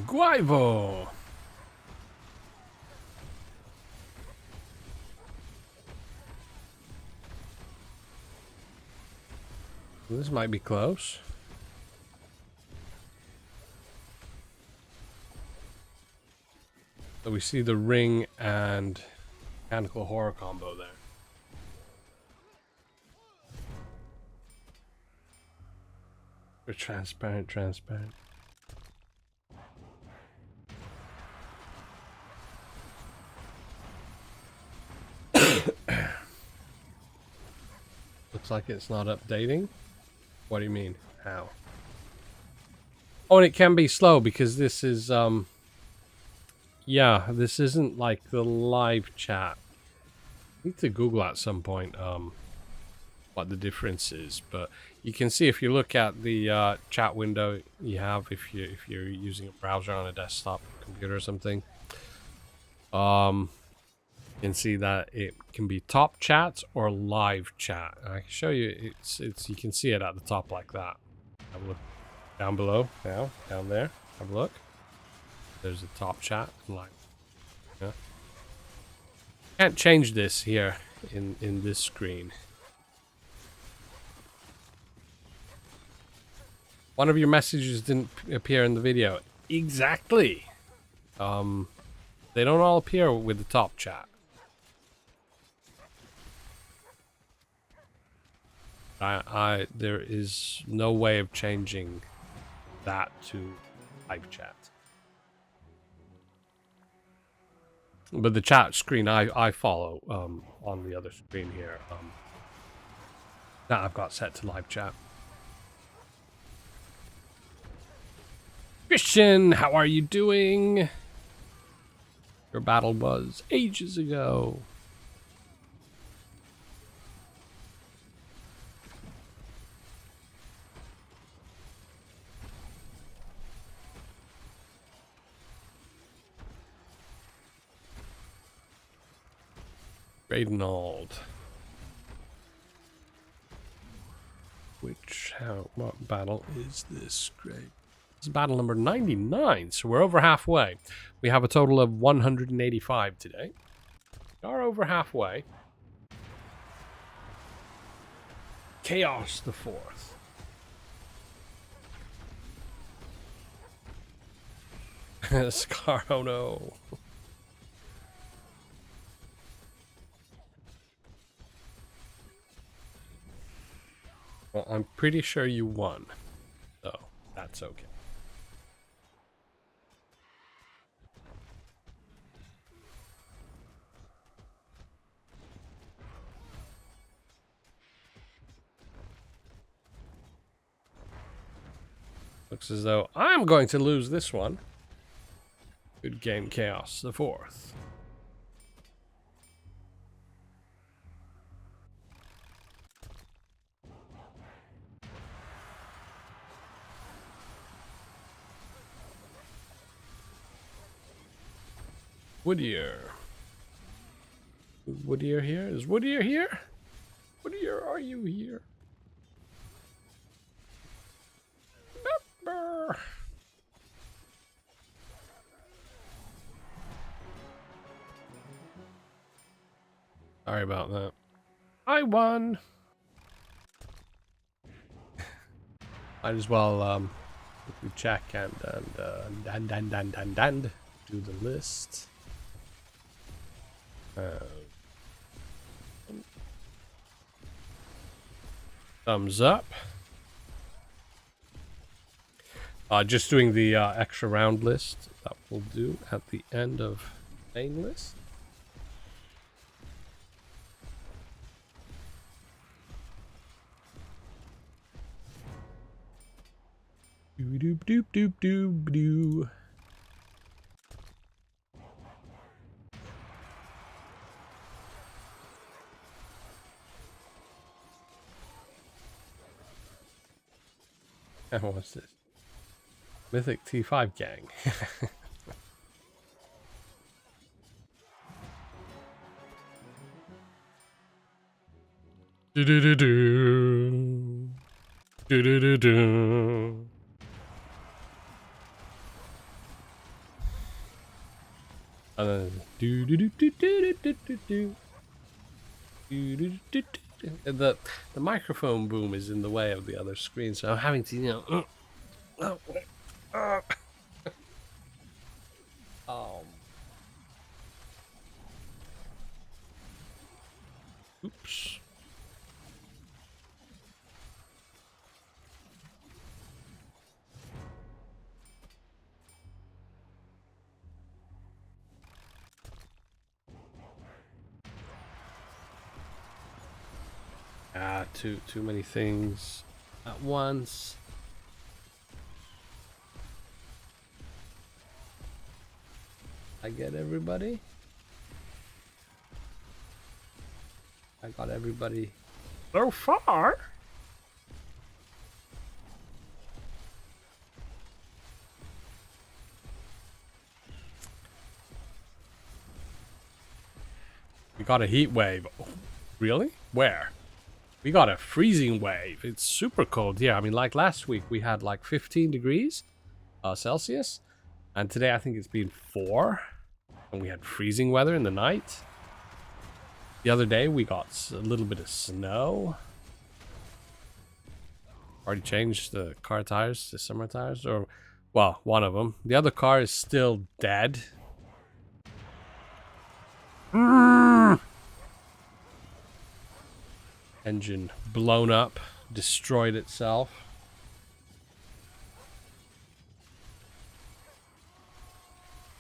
Guivo. This might be close. So we see the ring and mechanical horror combo there. We're transparent. Looks like it's not updating. What do you mean? How? Oh, and it can be slow because this is, yeah, this isn't like the live chat. I need to Google at some point, what the difference is, but you can see if you look at the chat window you have if you're using a browser on a desktop computer or something. You can see that it can be top chat or live chat. And I can show you, you can see it at the top like that. Have a look down below now, down there. Have a look. There's a top chat and live. Yeah. Can't change this here in this screen. One of your messages didn't appear in the video. Exactly. They don't all appear with the top chat. There is no way of changing that to live chat. But the chat screen I follow on the other screen here. That I've got set to live chat. Christian, how are you doing? Your battle was ages ago. Redinald. What battle is this? Great. This is battle number 99, so we're over halfway. We have a total of 185 today. We are over halfway. Chaos the Fourth. Scar, oh no. Well, I'm pretty sure you won, so that's okay. Looks as though I'm going to lose this one. Good game, Chaos the Fourth. Woodier. Woodier here? Is Woodier here? Woodier, are you here? Pepper. Sorry about that. I won. Might as well quickly check and do the list. Thumbs up. Just doing the extra round list that we'll do at the end of main list. Doop doop doop doop doo. And what's this? Mythic T5 gang. Do do do do. Do do do do. And then do do do do do do do do. Do do do do. The microphone boom is in the way of the other screen, so I'm having to, you know. Oops. Too many things at once. I get everybody. I got everybody so far. We got a heat wave. Oh, really? Where? We got a freezing wave. It's super cold. Yeah, I mean, like last week we had like 15 degrees Celsius. And today I think it's been 4. And we had freezing weather in the night. The other day we got a little bit of snow. Already changed the car tires to summer tires. Or, well, one of them. The other car is still dead. Engine blown up, destroyed itself.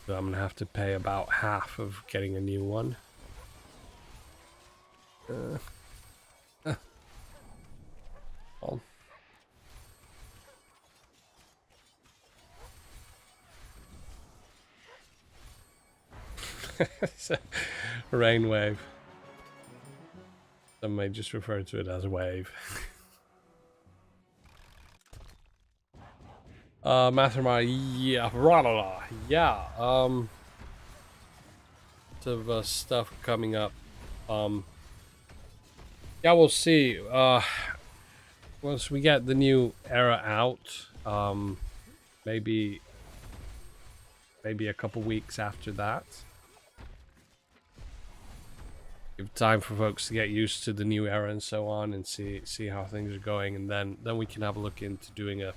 So I'm gonna have to pay about half of getting a new one. Well. It's a rain wave. Some may just refer to it as a wave. Mastermind, yeah, yeah, of stuff coming up. Yeah, we'll see. Once we get the new era out, maybe a couple weeks after that. Give time for folks to get used to the new era and so on, and see how things are going, and then we can have a look into doing a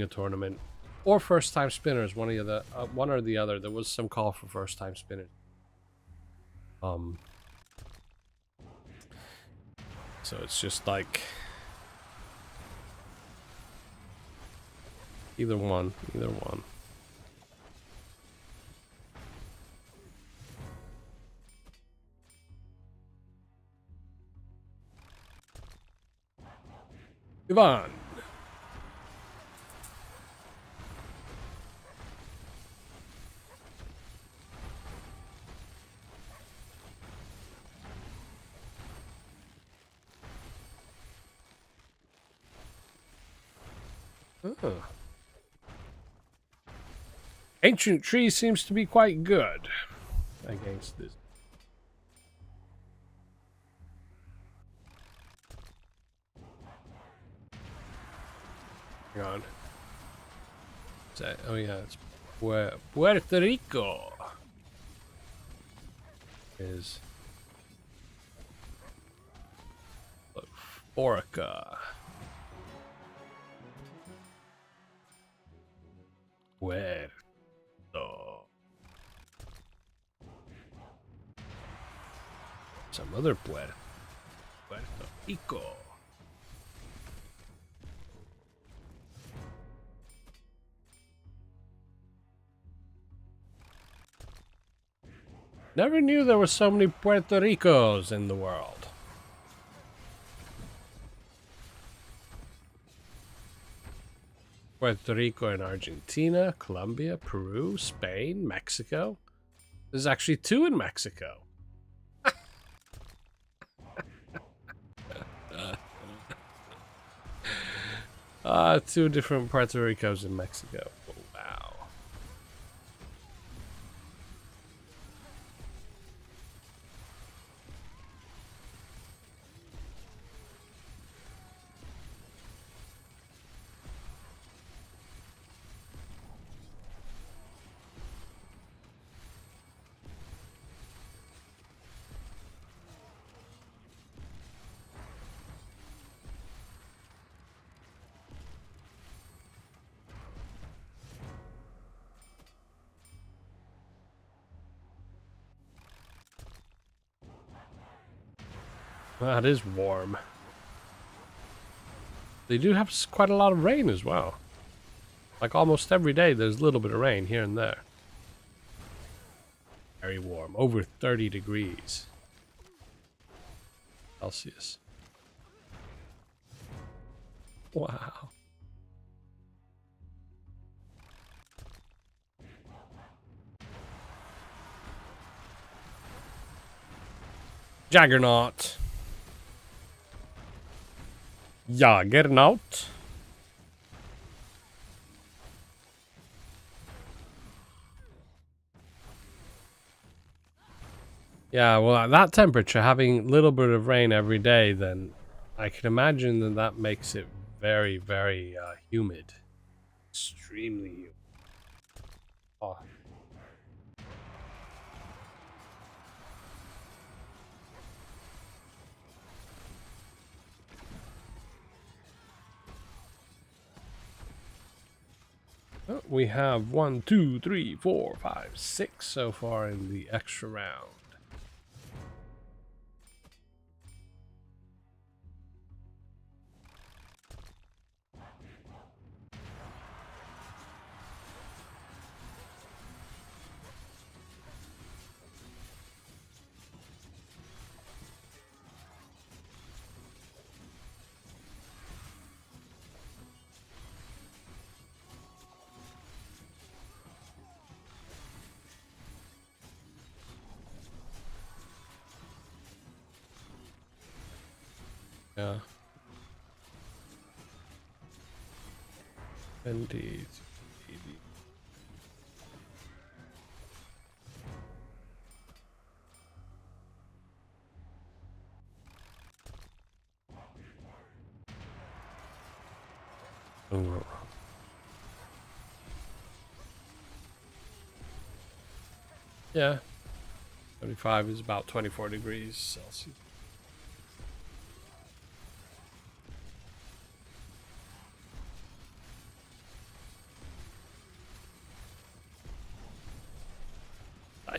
tournament or first time spinners, one or the other. There was some call for first time spinners. So it's just like either one. Ivan. Oh. Ancient tree seems to be quite good against this. Hang on. Oh yeah, it's Puerto Rico. Is Orica. Puerto. Some other Puerto Rico. Never knew there were so many Puerto Ricos in the world. Puerto Rico in Argentina, Colombia, Peru, Spain, Mexico. There's actually 2 in Mexico. 2 different Puerto Ricos in Mexico. Oh, wow. Well, it is warm. They do have quite a lot of rain as well. Like almost every day there's a little bit of rain here and there. Very warm. Over 30 degrees Celsius. Wow. Juggernaut. Juggernaut. Yeah, well, at that temperature, having a little bit of rain every day, then I can imagine that that makes it very, very humid. Extremely humid. Oh. Oh, we have 1, 2, 3, 4, 5, 6 so far in the extra round. Yeah. Indeed. Oh. Yeah. 75 is about 24 degrees Celsius.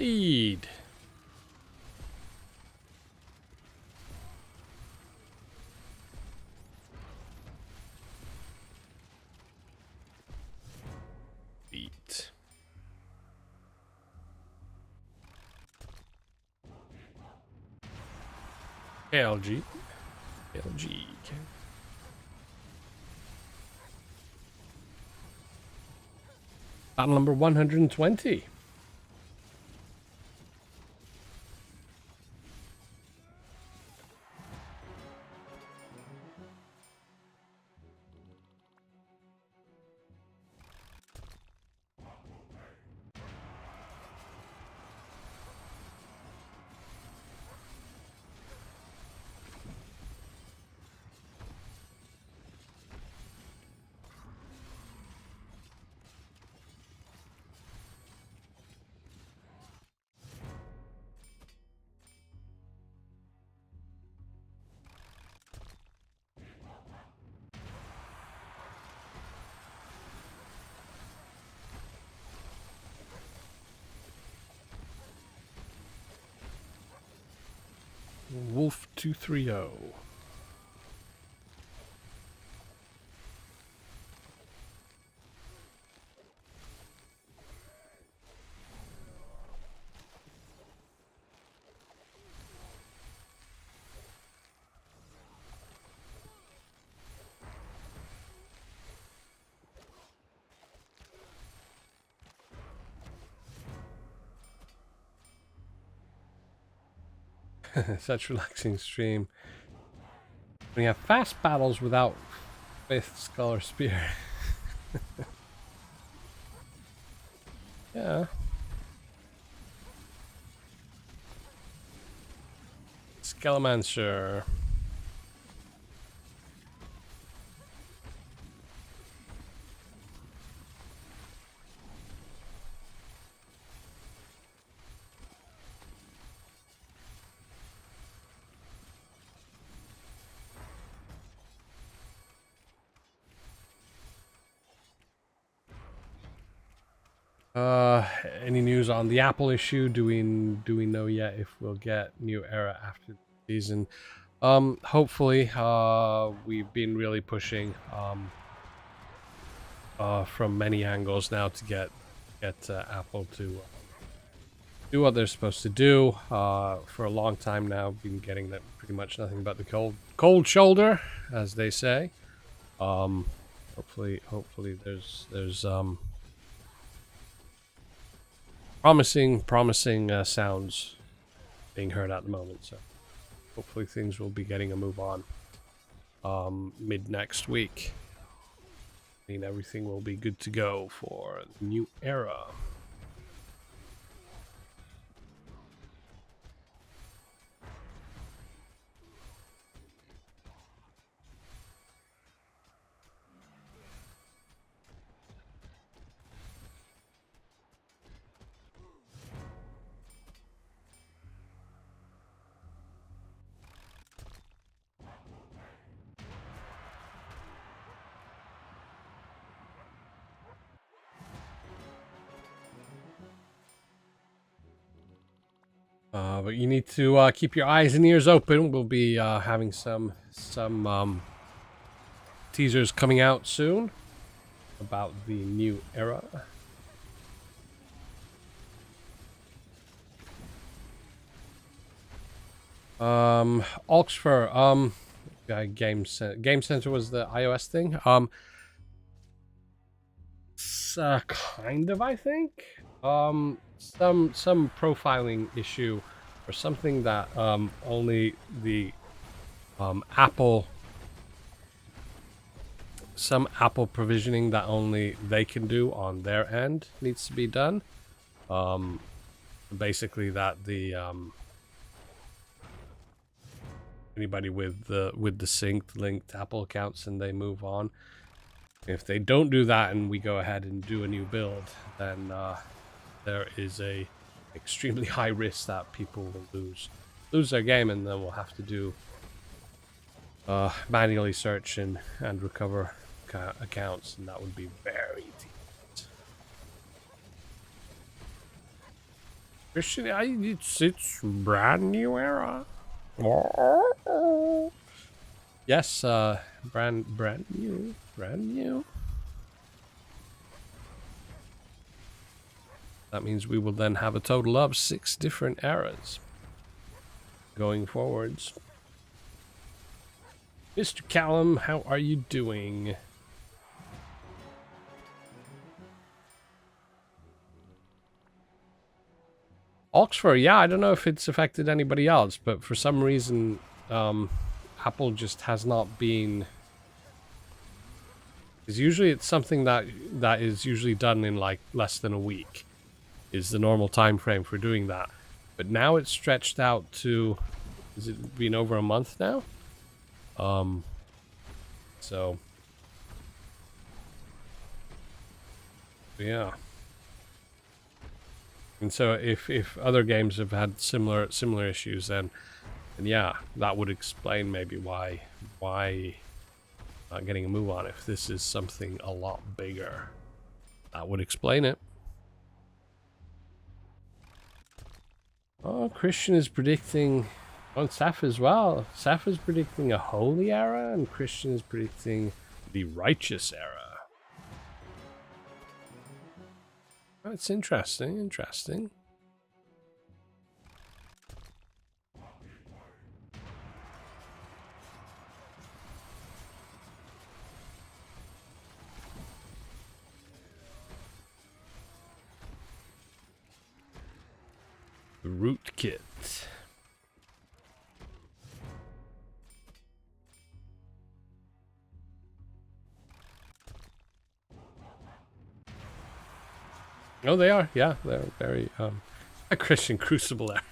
Aid. Beat. KLG. KLG. Battle number 120. Wolf 230. Such relaxing stream. When you have fast battles without Fifth Skull or Spear. Yeah. Skelemancer. Any news on the Apple issue? Do we know yet if we'll get new era after the season? Hopefully. We've been really pushing from many angles now to get Apple to do what they're supposed to do. For a long time now, been getting that pretty much nothing but the cold shoulder, as they say. Hopefully there's promising sounds being heard at the moment, so hopefully things will be getting a move on mid next week. I mean, everything will be good to go for the new era. But you need to keep your eyes and ears open. We'll be having some teasers coming out soon about the new era. Oxford, Game Center was the iOS thing. Kind of, I think. Some profiling issue or something that only the Apple, some Apple provisioning that only they can do on their end needs to be done. Basically that the anybody with the synced linked Apple accounts and they move on, if they don't do that and we go ahead and do a new build, then there is a extremely high risk that people will lose their game, and then we'll have to do manually search and recover accounts, and that would be very tedious. Christian, it's brand new era. Yes, brand new. That means we will then have a total of 6 different eras going forwards. Mr. Callum, how are you doing? Oxford, yeah, I don't know if it's affected anybody else, but for some reason, Apple just has not been. Because usually it's something that is usually done in like less than a week, is the normal time frame for doing that. But now it's stretched out to, has it been over a month now? So yeah. And so if other games have had similar issues, then yeah, that would explain maybe why not getting a move on. If this is something a lot bigger, that would explain it. Oh, Christian is predicting on Saf as well. Saf is predicting a holy era, and Christian is predicting the righteous era. That's interesting. The root kit. Oh, they are. Yeah, they're very a Christian Crucible era.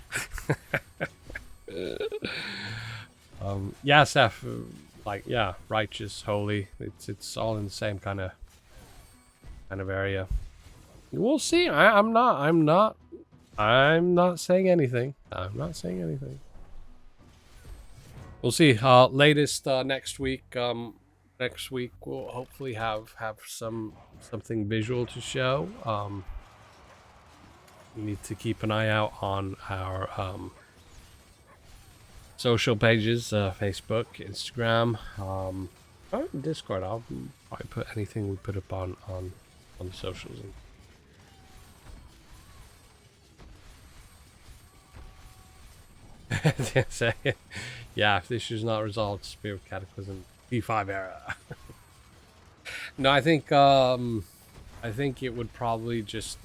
Yeah, Seth, like, yeah, righteous, holy. It's all in the same kind of area. We'll see. I'm not saying anything. I'm not saying anything. We'll see. Latest next week. Next week we'll hopefully have something visual to show. We need to keep an eye out on our social pages, Facebook, Instagram, Discord. I'll probably put anything we put up on the socials. Yeah, if the issue is not resolved, Spirit Cataclysm P5 era. No, I think it would probably just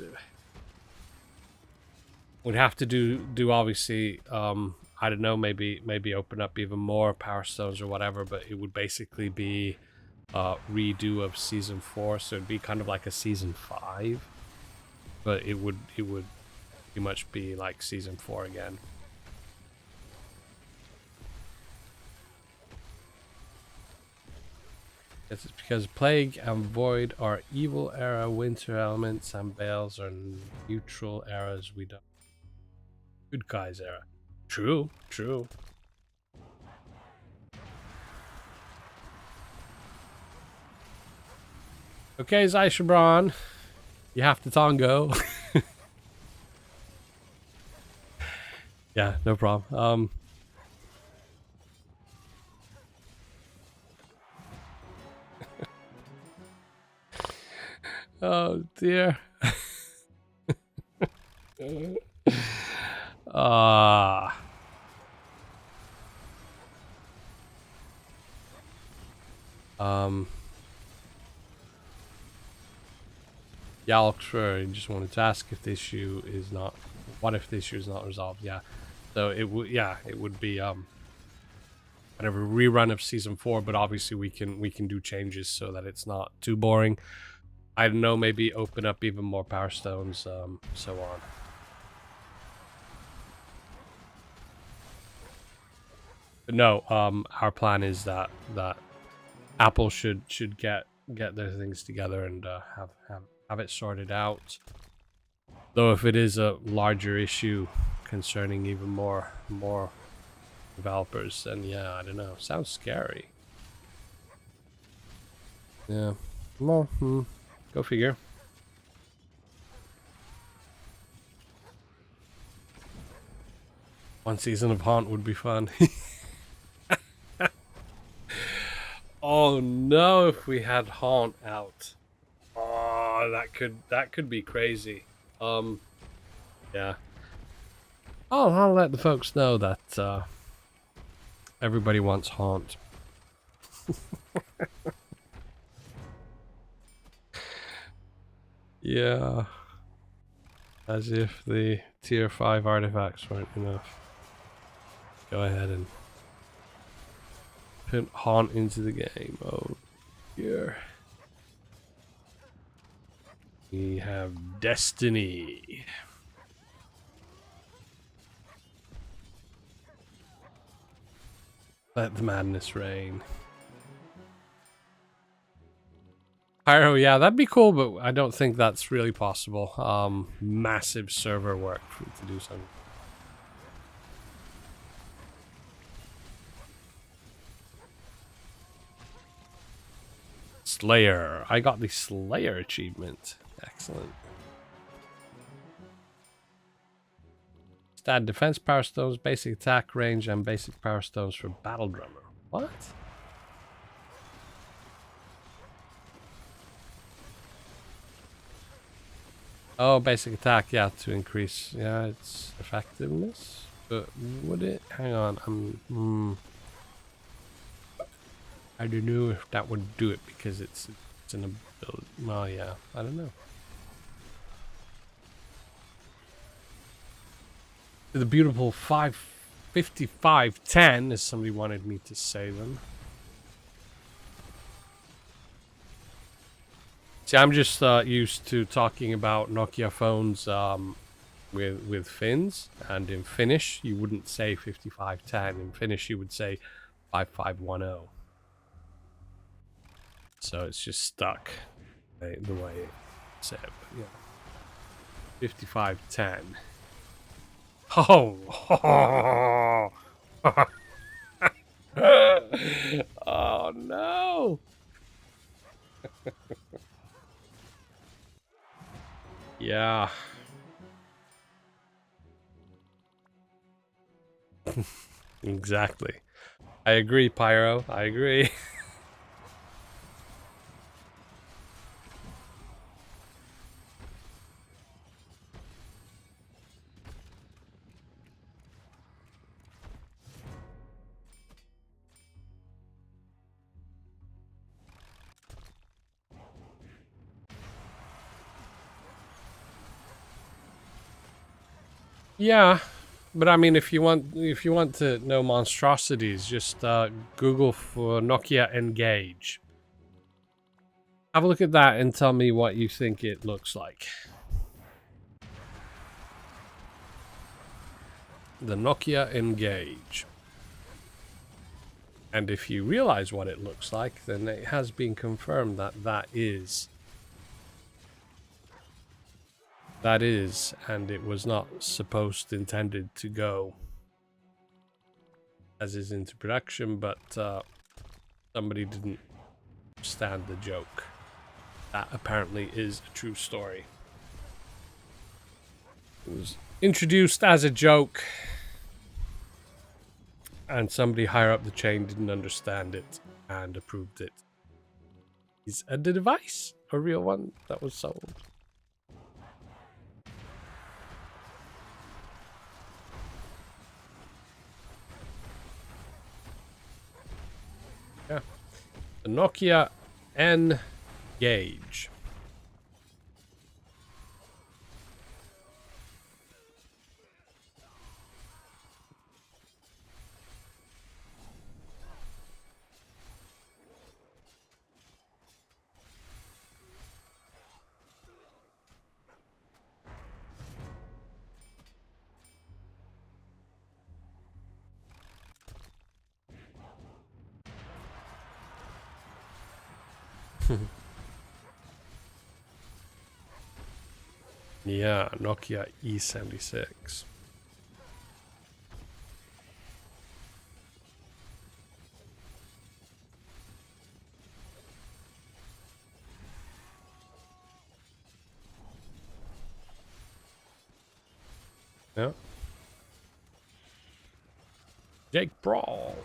would have to do obviously I don't know, maybe open up even more Power Stones or whatever, but it would basically be redo of season 4, so it'd be kind of like a season 5, but it would pretty much be like season 4 again. It's because Plague and Void are evil era, Winter Elements and Bales are neutral eras. We don't. Good guys era. True. Okay, Zaishabran, you have to tango. Yeah, no problem. Oh dear. Ah. Yeah, sure. Just wanted to ask if the issue is not. What if the issue is not resolved? Yeah. So it would. Yeah, it would be whatever rerun of season 4. But obviously we can do changes so that it's not too boring. I don't know. Maybe open up even more power stones. So on. But no. Our plan is that Apple should get their things together and have it sorted out. Though if it is a larger issue concerning even more developers, then yeah, I don't know. Sounds scary. Yeah. Well, go figure. One season of Haunt would be fun. Oh no, if we had Haunt out. Oh, that could be crazy. Yeah. Oh, I'll let the folks know that everybody wants Haunt. Yeah. As if the tier 5 artifacts weren't enough. Go ahead and put Haunt into the game. Oh dear. We have Destiny. Let the madness reign. Pyro, yeah, that'd be cool, but I don't think that's really possible. Massive server work to do something. Slayer. I got the Slayer achievement. Excellent. Stat defense power stones, basic attack range, and basic power stones for Battle Drummer. What? Oh, basic attack, yeah, to increase, yeah, its effectiveness. But would it? Hang on, I don't know if that would do it because it's an ability. Well, yeah, I don't know. The beautiful 55510, as somebody wanted me to say them. See, I'm just used to talking about Nokia phones with Finns, and in Finnish you wouldn't say 5510. In Finnish you would say 5510. So it's just stuck the way it's said. But yeah, 5510. Oh, oh no. Yeah. Exactly. I agree, Pyro. I agree. Yeah, but I mean, if you want to know monstrosities, just Google for Nokia Engage. Have a look at that and tell me what you think it looks like. The Nokia Engage. And if you realize what it looks like, then it has been confirmed that that is, and it was not intended to go as is into production, but somebody didn't stand the joke. That apparently is a true story. It was introduced as a joke, and somebody higher up the chain didn't understand it and approved it. Is the device a real one that was sold? Yeah. The Nokia N Gauge. Yeah, Nokia E76. Yeah. Jake Brawl.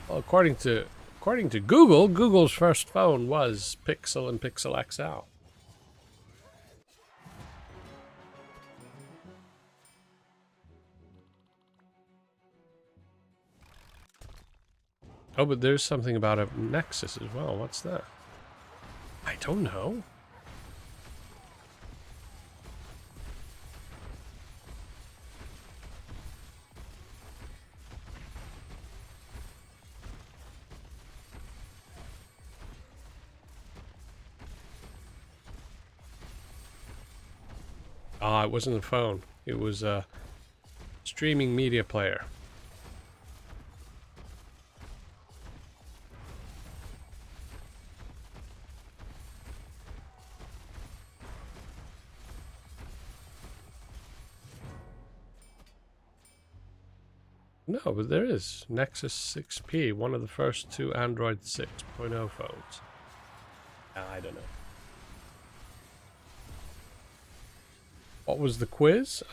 Well, according to Google, Google's first phone was Pixel and Pixel XL. Oh, but there's something about a Nexus as well. What's that? I don't know. Ah, it wasn't a phone. It was a streaming media player. No, but there is. Nexus 6P, one of the first two Android 6.0 phones. I don't know. What was the quiz?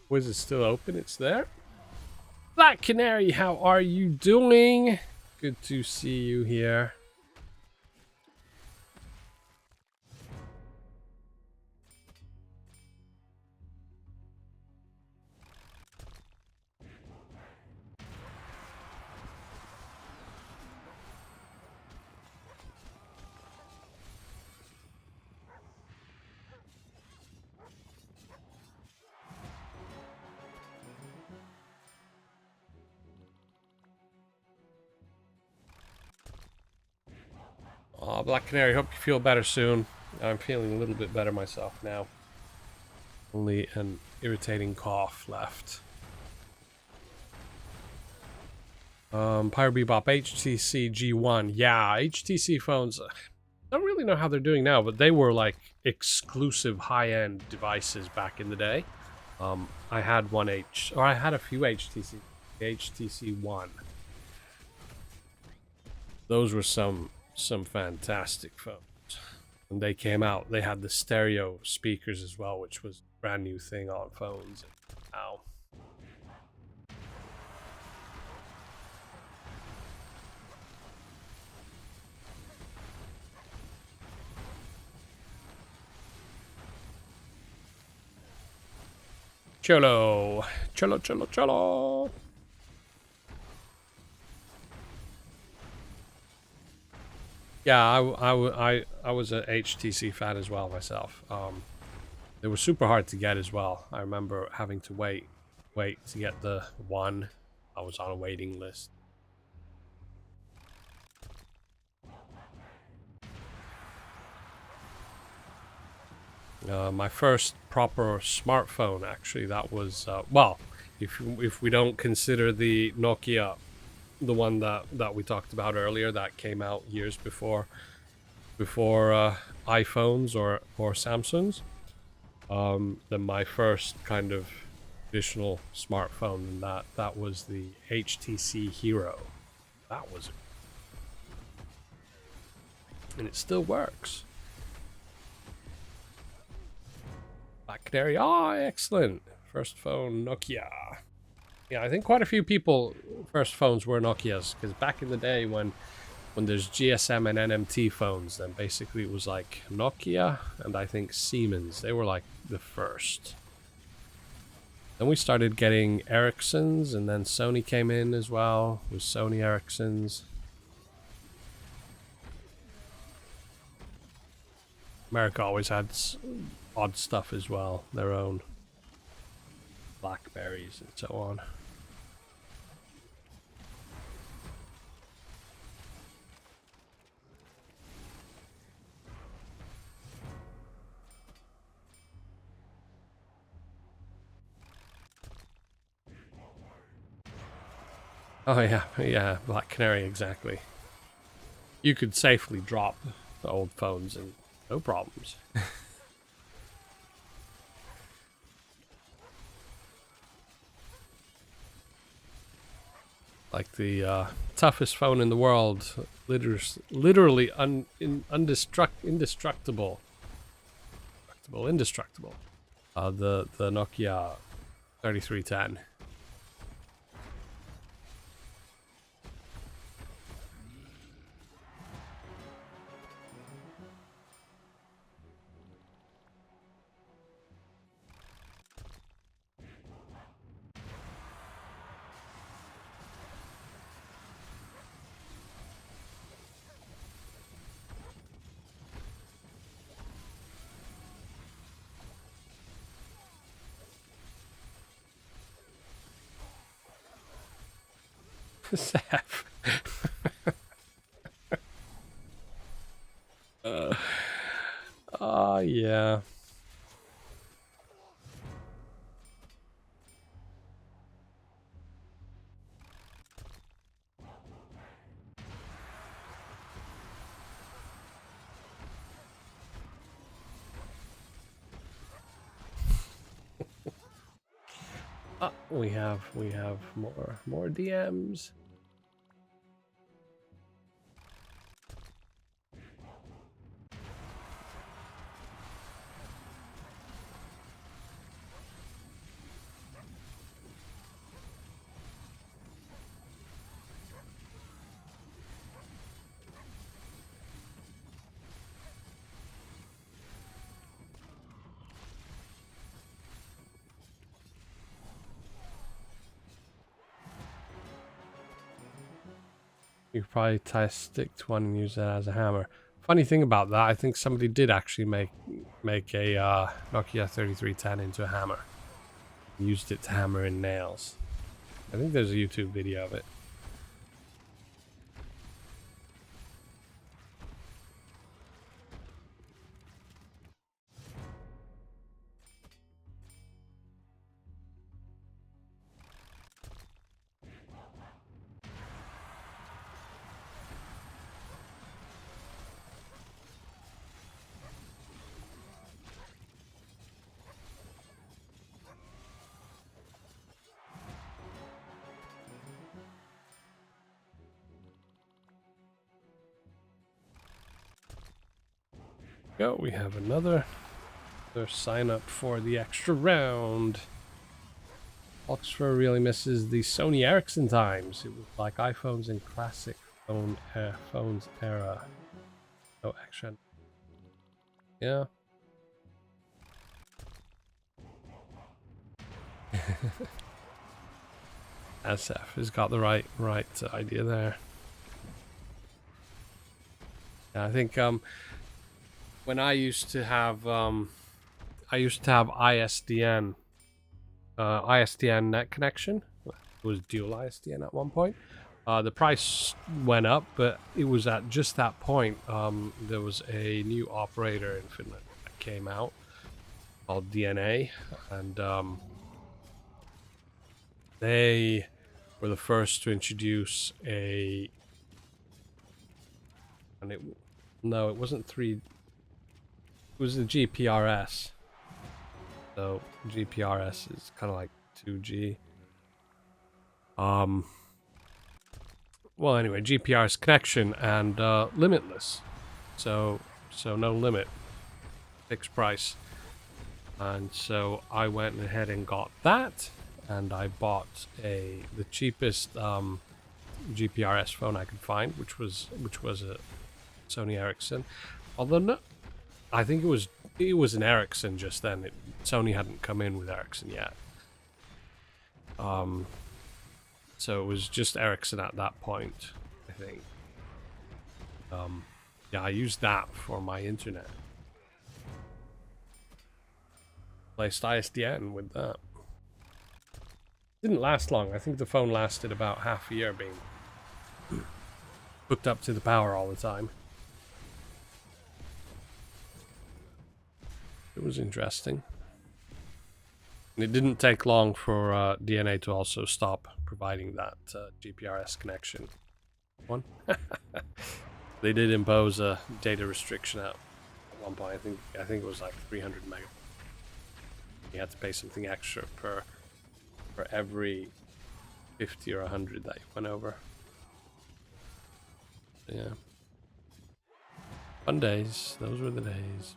Quiz is still open. It's there. Black Canary, how are you doing? Good to see you here. Oh, Black Canary, hope you feel better soon. I'm feeling a little bit better myself now. Only an irritating cough left. Pyro Bebop, HTC G1. Yeah, HTC phones. I don't really know how they're doing now, but they were like exclusive high-end devices back in the day. I had I had a few HTC One. Those were some fantastic phones. When they came out, they had the stereo speakers as well, which was a brand new thing on phones. Ow. Cholo. Cholo, cholo, cholo. Yeah, I was an HTC fan as well myself. They were super hard to get as well. I remember having to wait to get the one. I was on a waiting list. My first proper smartphone, actually, that was, well, if we don't consider the Nokia, the one that we talked about earlier, that came out years before iPhones or Samsungs, then my first kind of traditional smartphone, and that was the HTC Hero. That was, and it still works. Black Canary, excellent. First phone, Nokia. Yeah, I think quite a few people first phones were Nokias, because back in the day when there's GSM and NMT phones, then basically it was like Nokia and I think Siemens. They were like the first. Then we started getting Ericssons, and then Sony came in as well with Sony Ericssons. America always had odd stuff as well, their own Blackberries and so on. Oh yeah, Black Canary, exactly. You could safely drop the old phones and no problems. Like the toughest phone in the world, literally indestructible. Indestructible. The Nokia 3310. Seth. Yeah. We have more DMs. You could probably tie a stick to one and use that as a hammer. Funny thing about that, I think somebody did actually make a Nokia 3310 into a hammer. Used it to hammer in nails. I think there's a YouTube video of it. Go, we have another sign up for the extra round. Oxford really misses the Sony Ericsson times. It was like iPhones in classic phones era. No action. Yeah. SF has got the right idea there. Yeah, I think when I used to have ISDN net connection. It was dual ISDN at one point. The price went up, but it was at just that point there was a new operator in Finland that came out, called DNA, and they were the first to introduce a, and it wasn't 3, it was the GPRS. So GPRS is kind of like 2G. Well, anyway, GPRS connection and limitless. So no limit, fixed price. And so I went ahead and got that, and I bought the cheapest GPRS phone I could find, which was a Sony Ericsson. Although no, I think it was an Ericsson just then. Sony hadn't come in with Ericsson yet. So it was just Ericsson at that point, I think. Yeah, I used that for my internet. Placed ISDN with that. Didn't last long. I think the phone lasted about half a year being hooked up to the power all the time. It was interesting. And it didn't take long for DNA to also stop providing that GPRS connection. One. They did impose a data restriction at one point. I think it was like 300 megabytes. You had to pay something extra for every 50 or 100 that you went over. So, yeah. Fun days. Those were the days.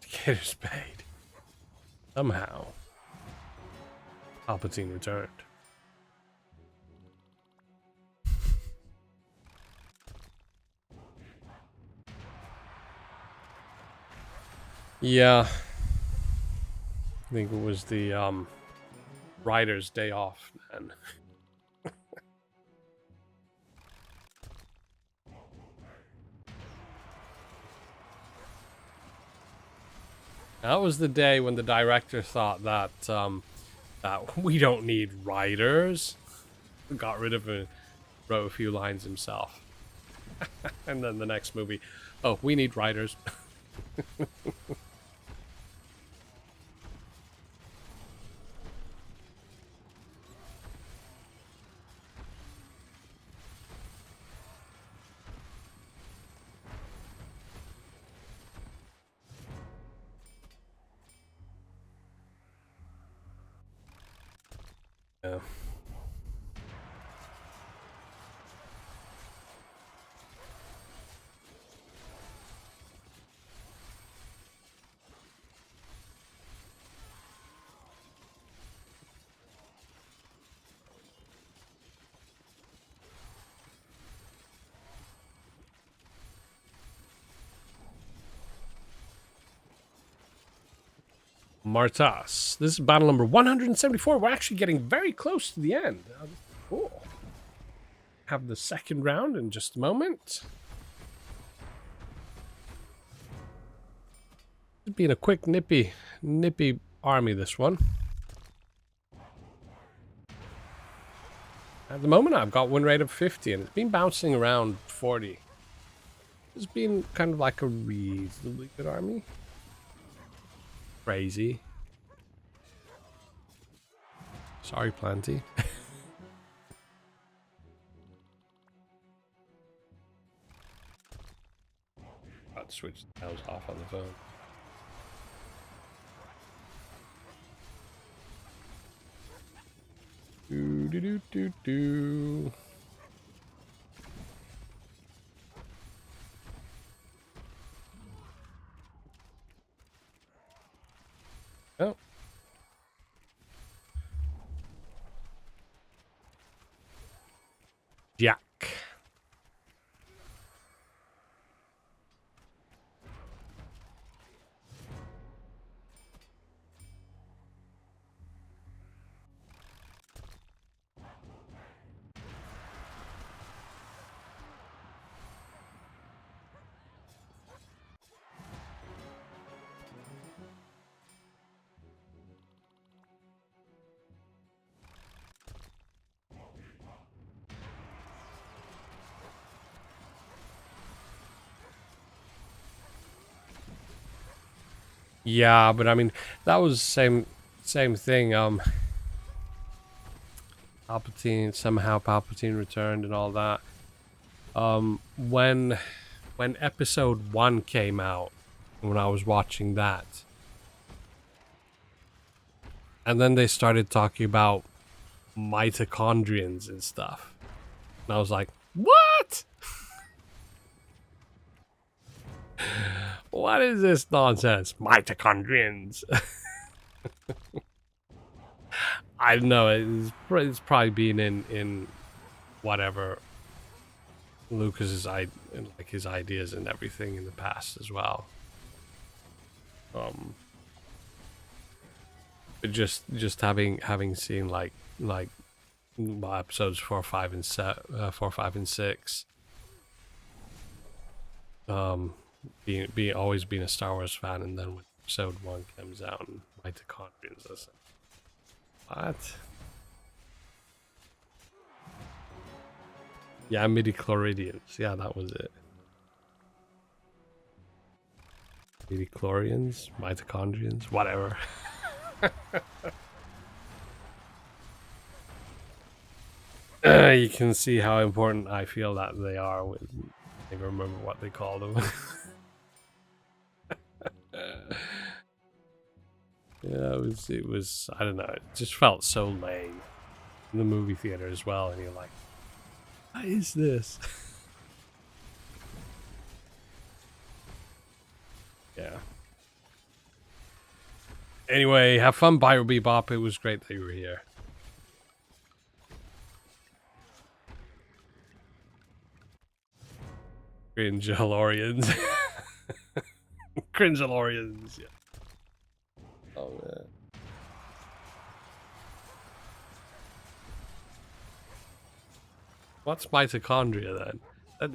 Getter's paid. Somehow. Palpatine returned. Yeah. I think it was the writer's day off then. That was the day when the director thought that that we don't need writers. Got rid of it, wrote a few lines himself. And then the next movie, oh, we need writers. Yeah. Martas. This is battle number 174. We're actually getting very close to the end. Cool. Have the second round in just a moment. It's been a quick, nippy army, this one. At the moment, I've got win rate of 50, and it's been bouncing around 40. It's been kind of like a reasonably good army. Crazy. Sorry, Planty. Got to switch the bells off on the phone. Do do do do do. Oh. Jack. Yeah, but I mean, that was same thing. Palpatine returned and all that. When episode 1 came out, when I was watching that, and then they started talking about mitochondrians and stuff, and I was like, what? What is this nonsense? Mitochondrians. I don't know. It's probably been in whatever Lucas's his ideas and everything in the past as well. But just having seen like episodes 4, 5, and 6. Always being a Star Wars fan, and then when episode 1 comes out and mitochondrians, I was like, what? Yeah, midichlorians. Yeah, that was it. Midichlorians, mitochondrians, whatever. You can see how important I feel that they are. I can't remember what they called them. Yeah, it was. I don't know. It just felt so lame in the movie theater as well, and you're like, what is this? Yeah. Anyway, have fun, Bio Bebop. It was great that you were here. Cringealorians. Cringealorians, yeah. Oh, man. What's mitochondria then?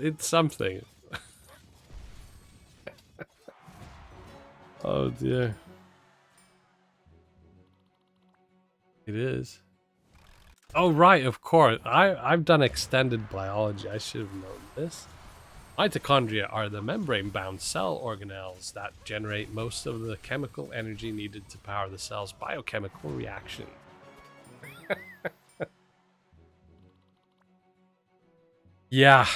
It's something. Oh dear. It is. Oh right, of course. I've done extended biology. I should have known this. Mitochondria are the membrane-bound cell organelles that generate most of the chemical energy needed to power the cell's biochemical reaction. Yeah.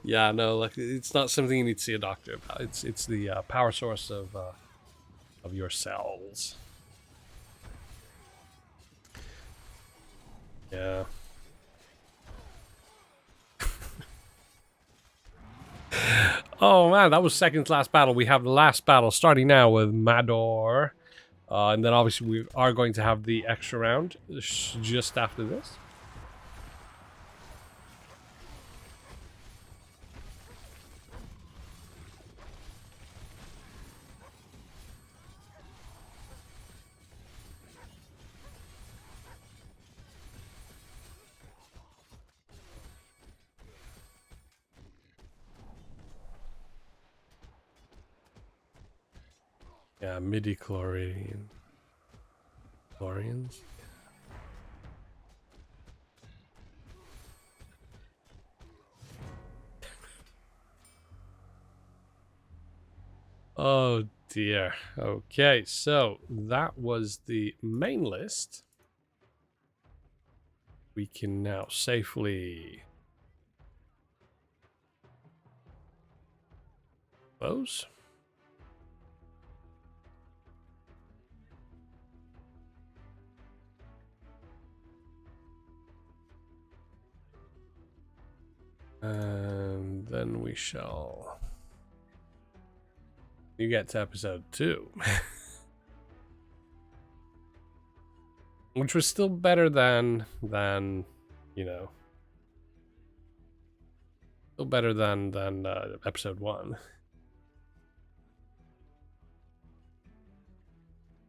Yeah, no, like it's not something you need to see a doctor about. It's the power source of your cells. Yeah. Oh man, that was second to last battle. We have the last battle starting now with Mador, and then obviously we are going to have the extra round just after this. Yeah, midichlorians. Chlorians? Oh dear. Okay, so that was the main list. We can now safely close. And then we shall... You get to episode 2. Which was still better than, you know... Still better than episode 1.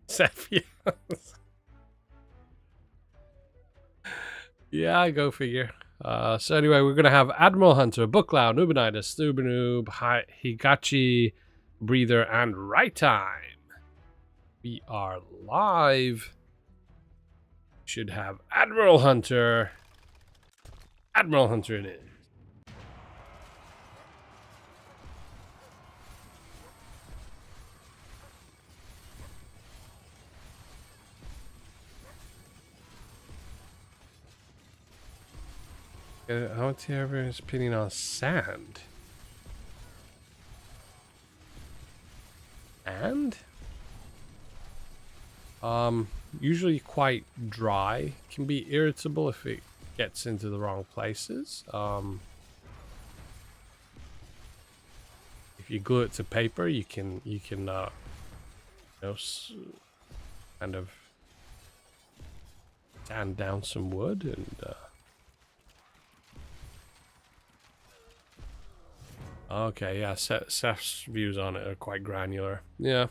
Sephias. Yeah, go figure. So anyway, we're going to have Admiral Hunter, Bookloud, Noobinitis, Noob, Higachi, Breather, and Right Time. We are live. Should have Admiral Hunter. Admiral Hunter it is. How much ever is pinning on sand? And usually quite dry. Can be irritable if it gets into the wrong places. If you glue it to paper, you can you know, kind of sand down some wood and okay, yeah, Seth's views on it are quite granular. Yeah.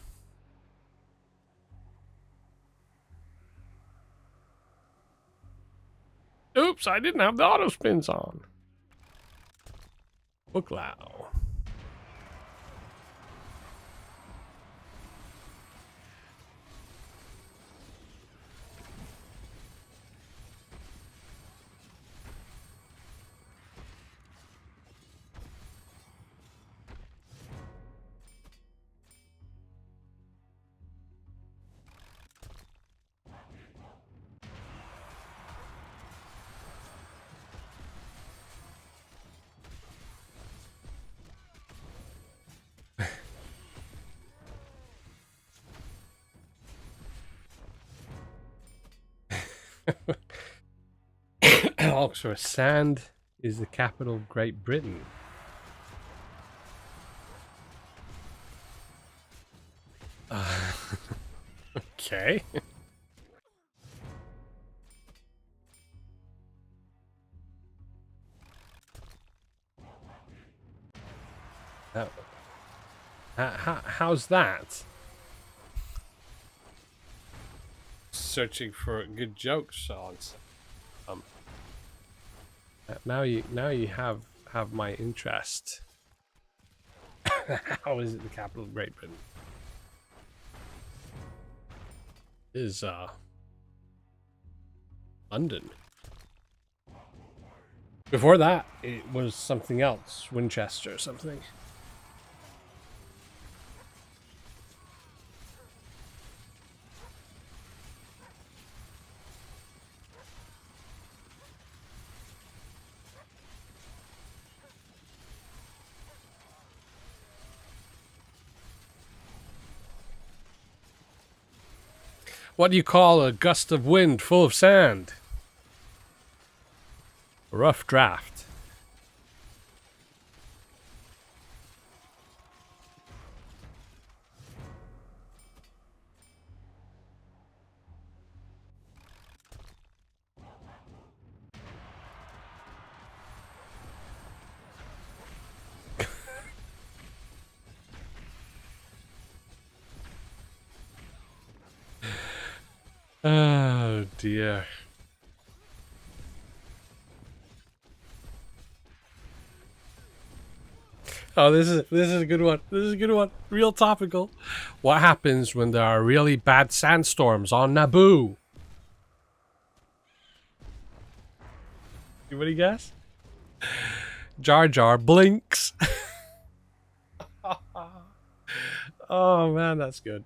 Oops, I didn't have the auto spins on. Booklow. Also, sand is the capital of Great Britain. Okay. How's that? Searching for good jokes, songs. Now you have my interest. How is it the capital of Great Britain? Is London. Before that, it was something else, Winchester or something. What do you call a gust of wind full of sand? A rough draft. Oh dear. Oh, this is a good one. This is a good one. Real topical. What happens when there are really bad sandstorms on Naboo? Anybody guess? Jar Jar blinks. Oh man, that's good.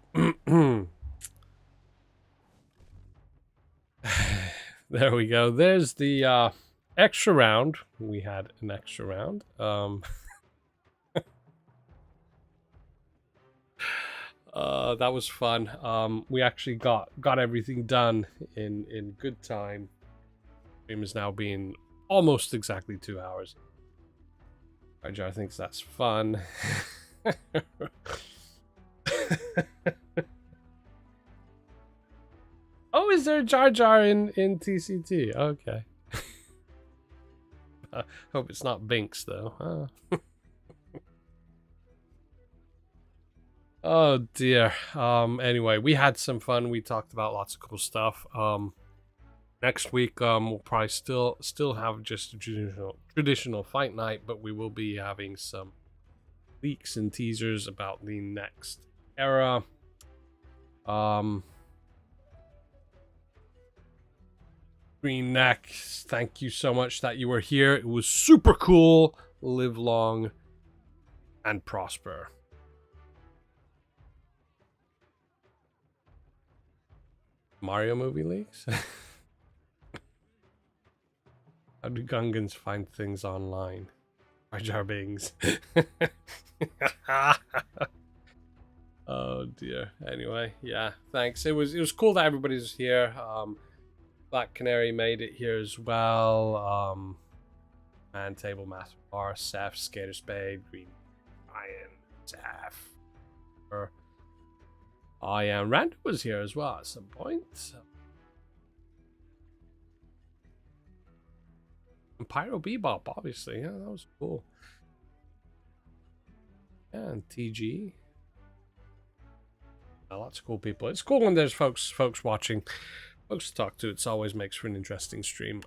There we go. There's the extra round. We had an extra round. That was fun. We actually got everything done in good time. Stream is now being almost exactly 2 hours. Jar Jar thinks that's fun. Oh, is there a Jar Jar in TCT? Okay. Hope it's not Binks though. Oh dear. Anyway, we had some fun. We talked about lots of cool stuff. Next week we'll probably still have just a traditional fight night, but we will be having some leaks and teasers about the next era. Green Neck, thank you so much that you were here. It was super cool. Live long and prosper. Mario movie leaks? How do Gungans find things online? Jar Jar Bings. Oh dear. Anyway, yeah, thanks. It was cool that everybody was here. Black Canary made it here as well. Man Table, Master Bar, Seth, Skater Spade, Green Iron, Seth. I am. Rand was here as well at some point. And Pyro Bebop, obviously. Yeah, that was cool. Yeah, and TG. Lots of cool people. It's cool when there's folks watching, folks to talk to. It always makes for an interesting stream.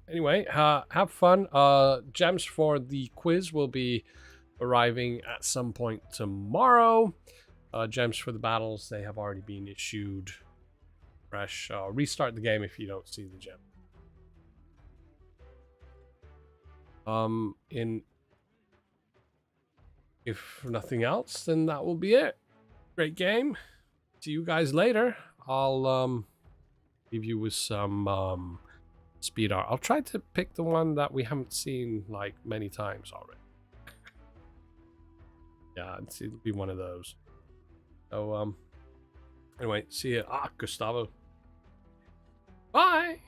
Anyway, have fun. Gems for the quiz will be arriving at some point tomorrow. Gems for the battles, they have already been issued. Fresh. Restart the game if you don't see the gem. If nothing else, then that will be it. Great game. See you guys later. I'll leave you with some speed art. I'll try to pick the one that we haven't seen like many times already. Yeah, it'll be one of those. So anyway, see you. Gustavo. Bye.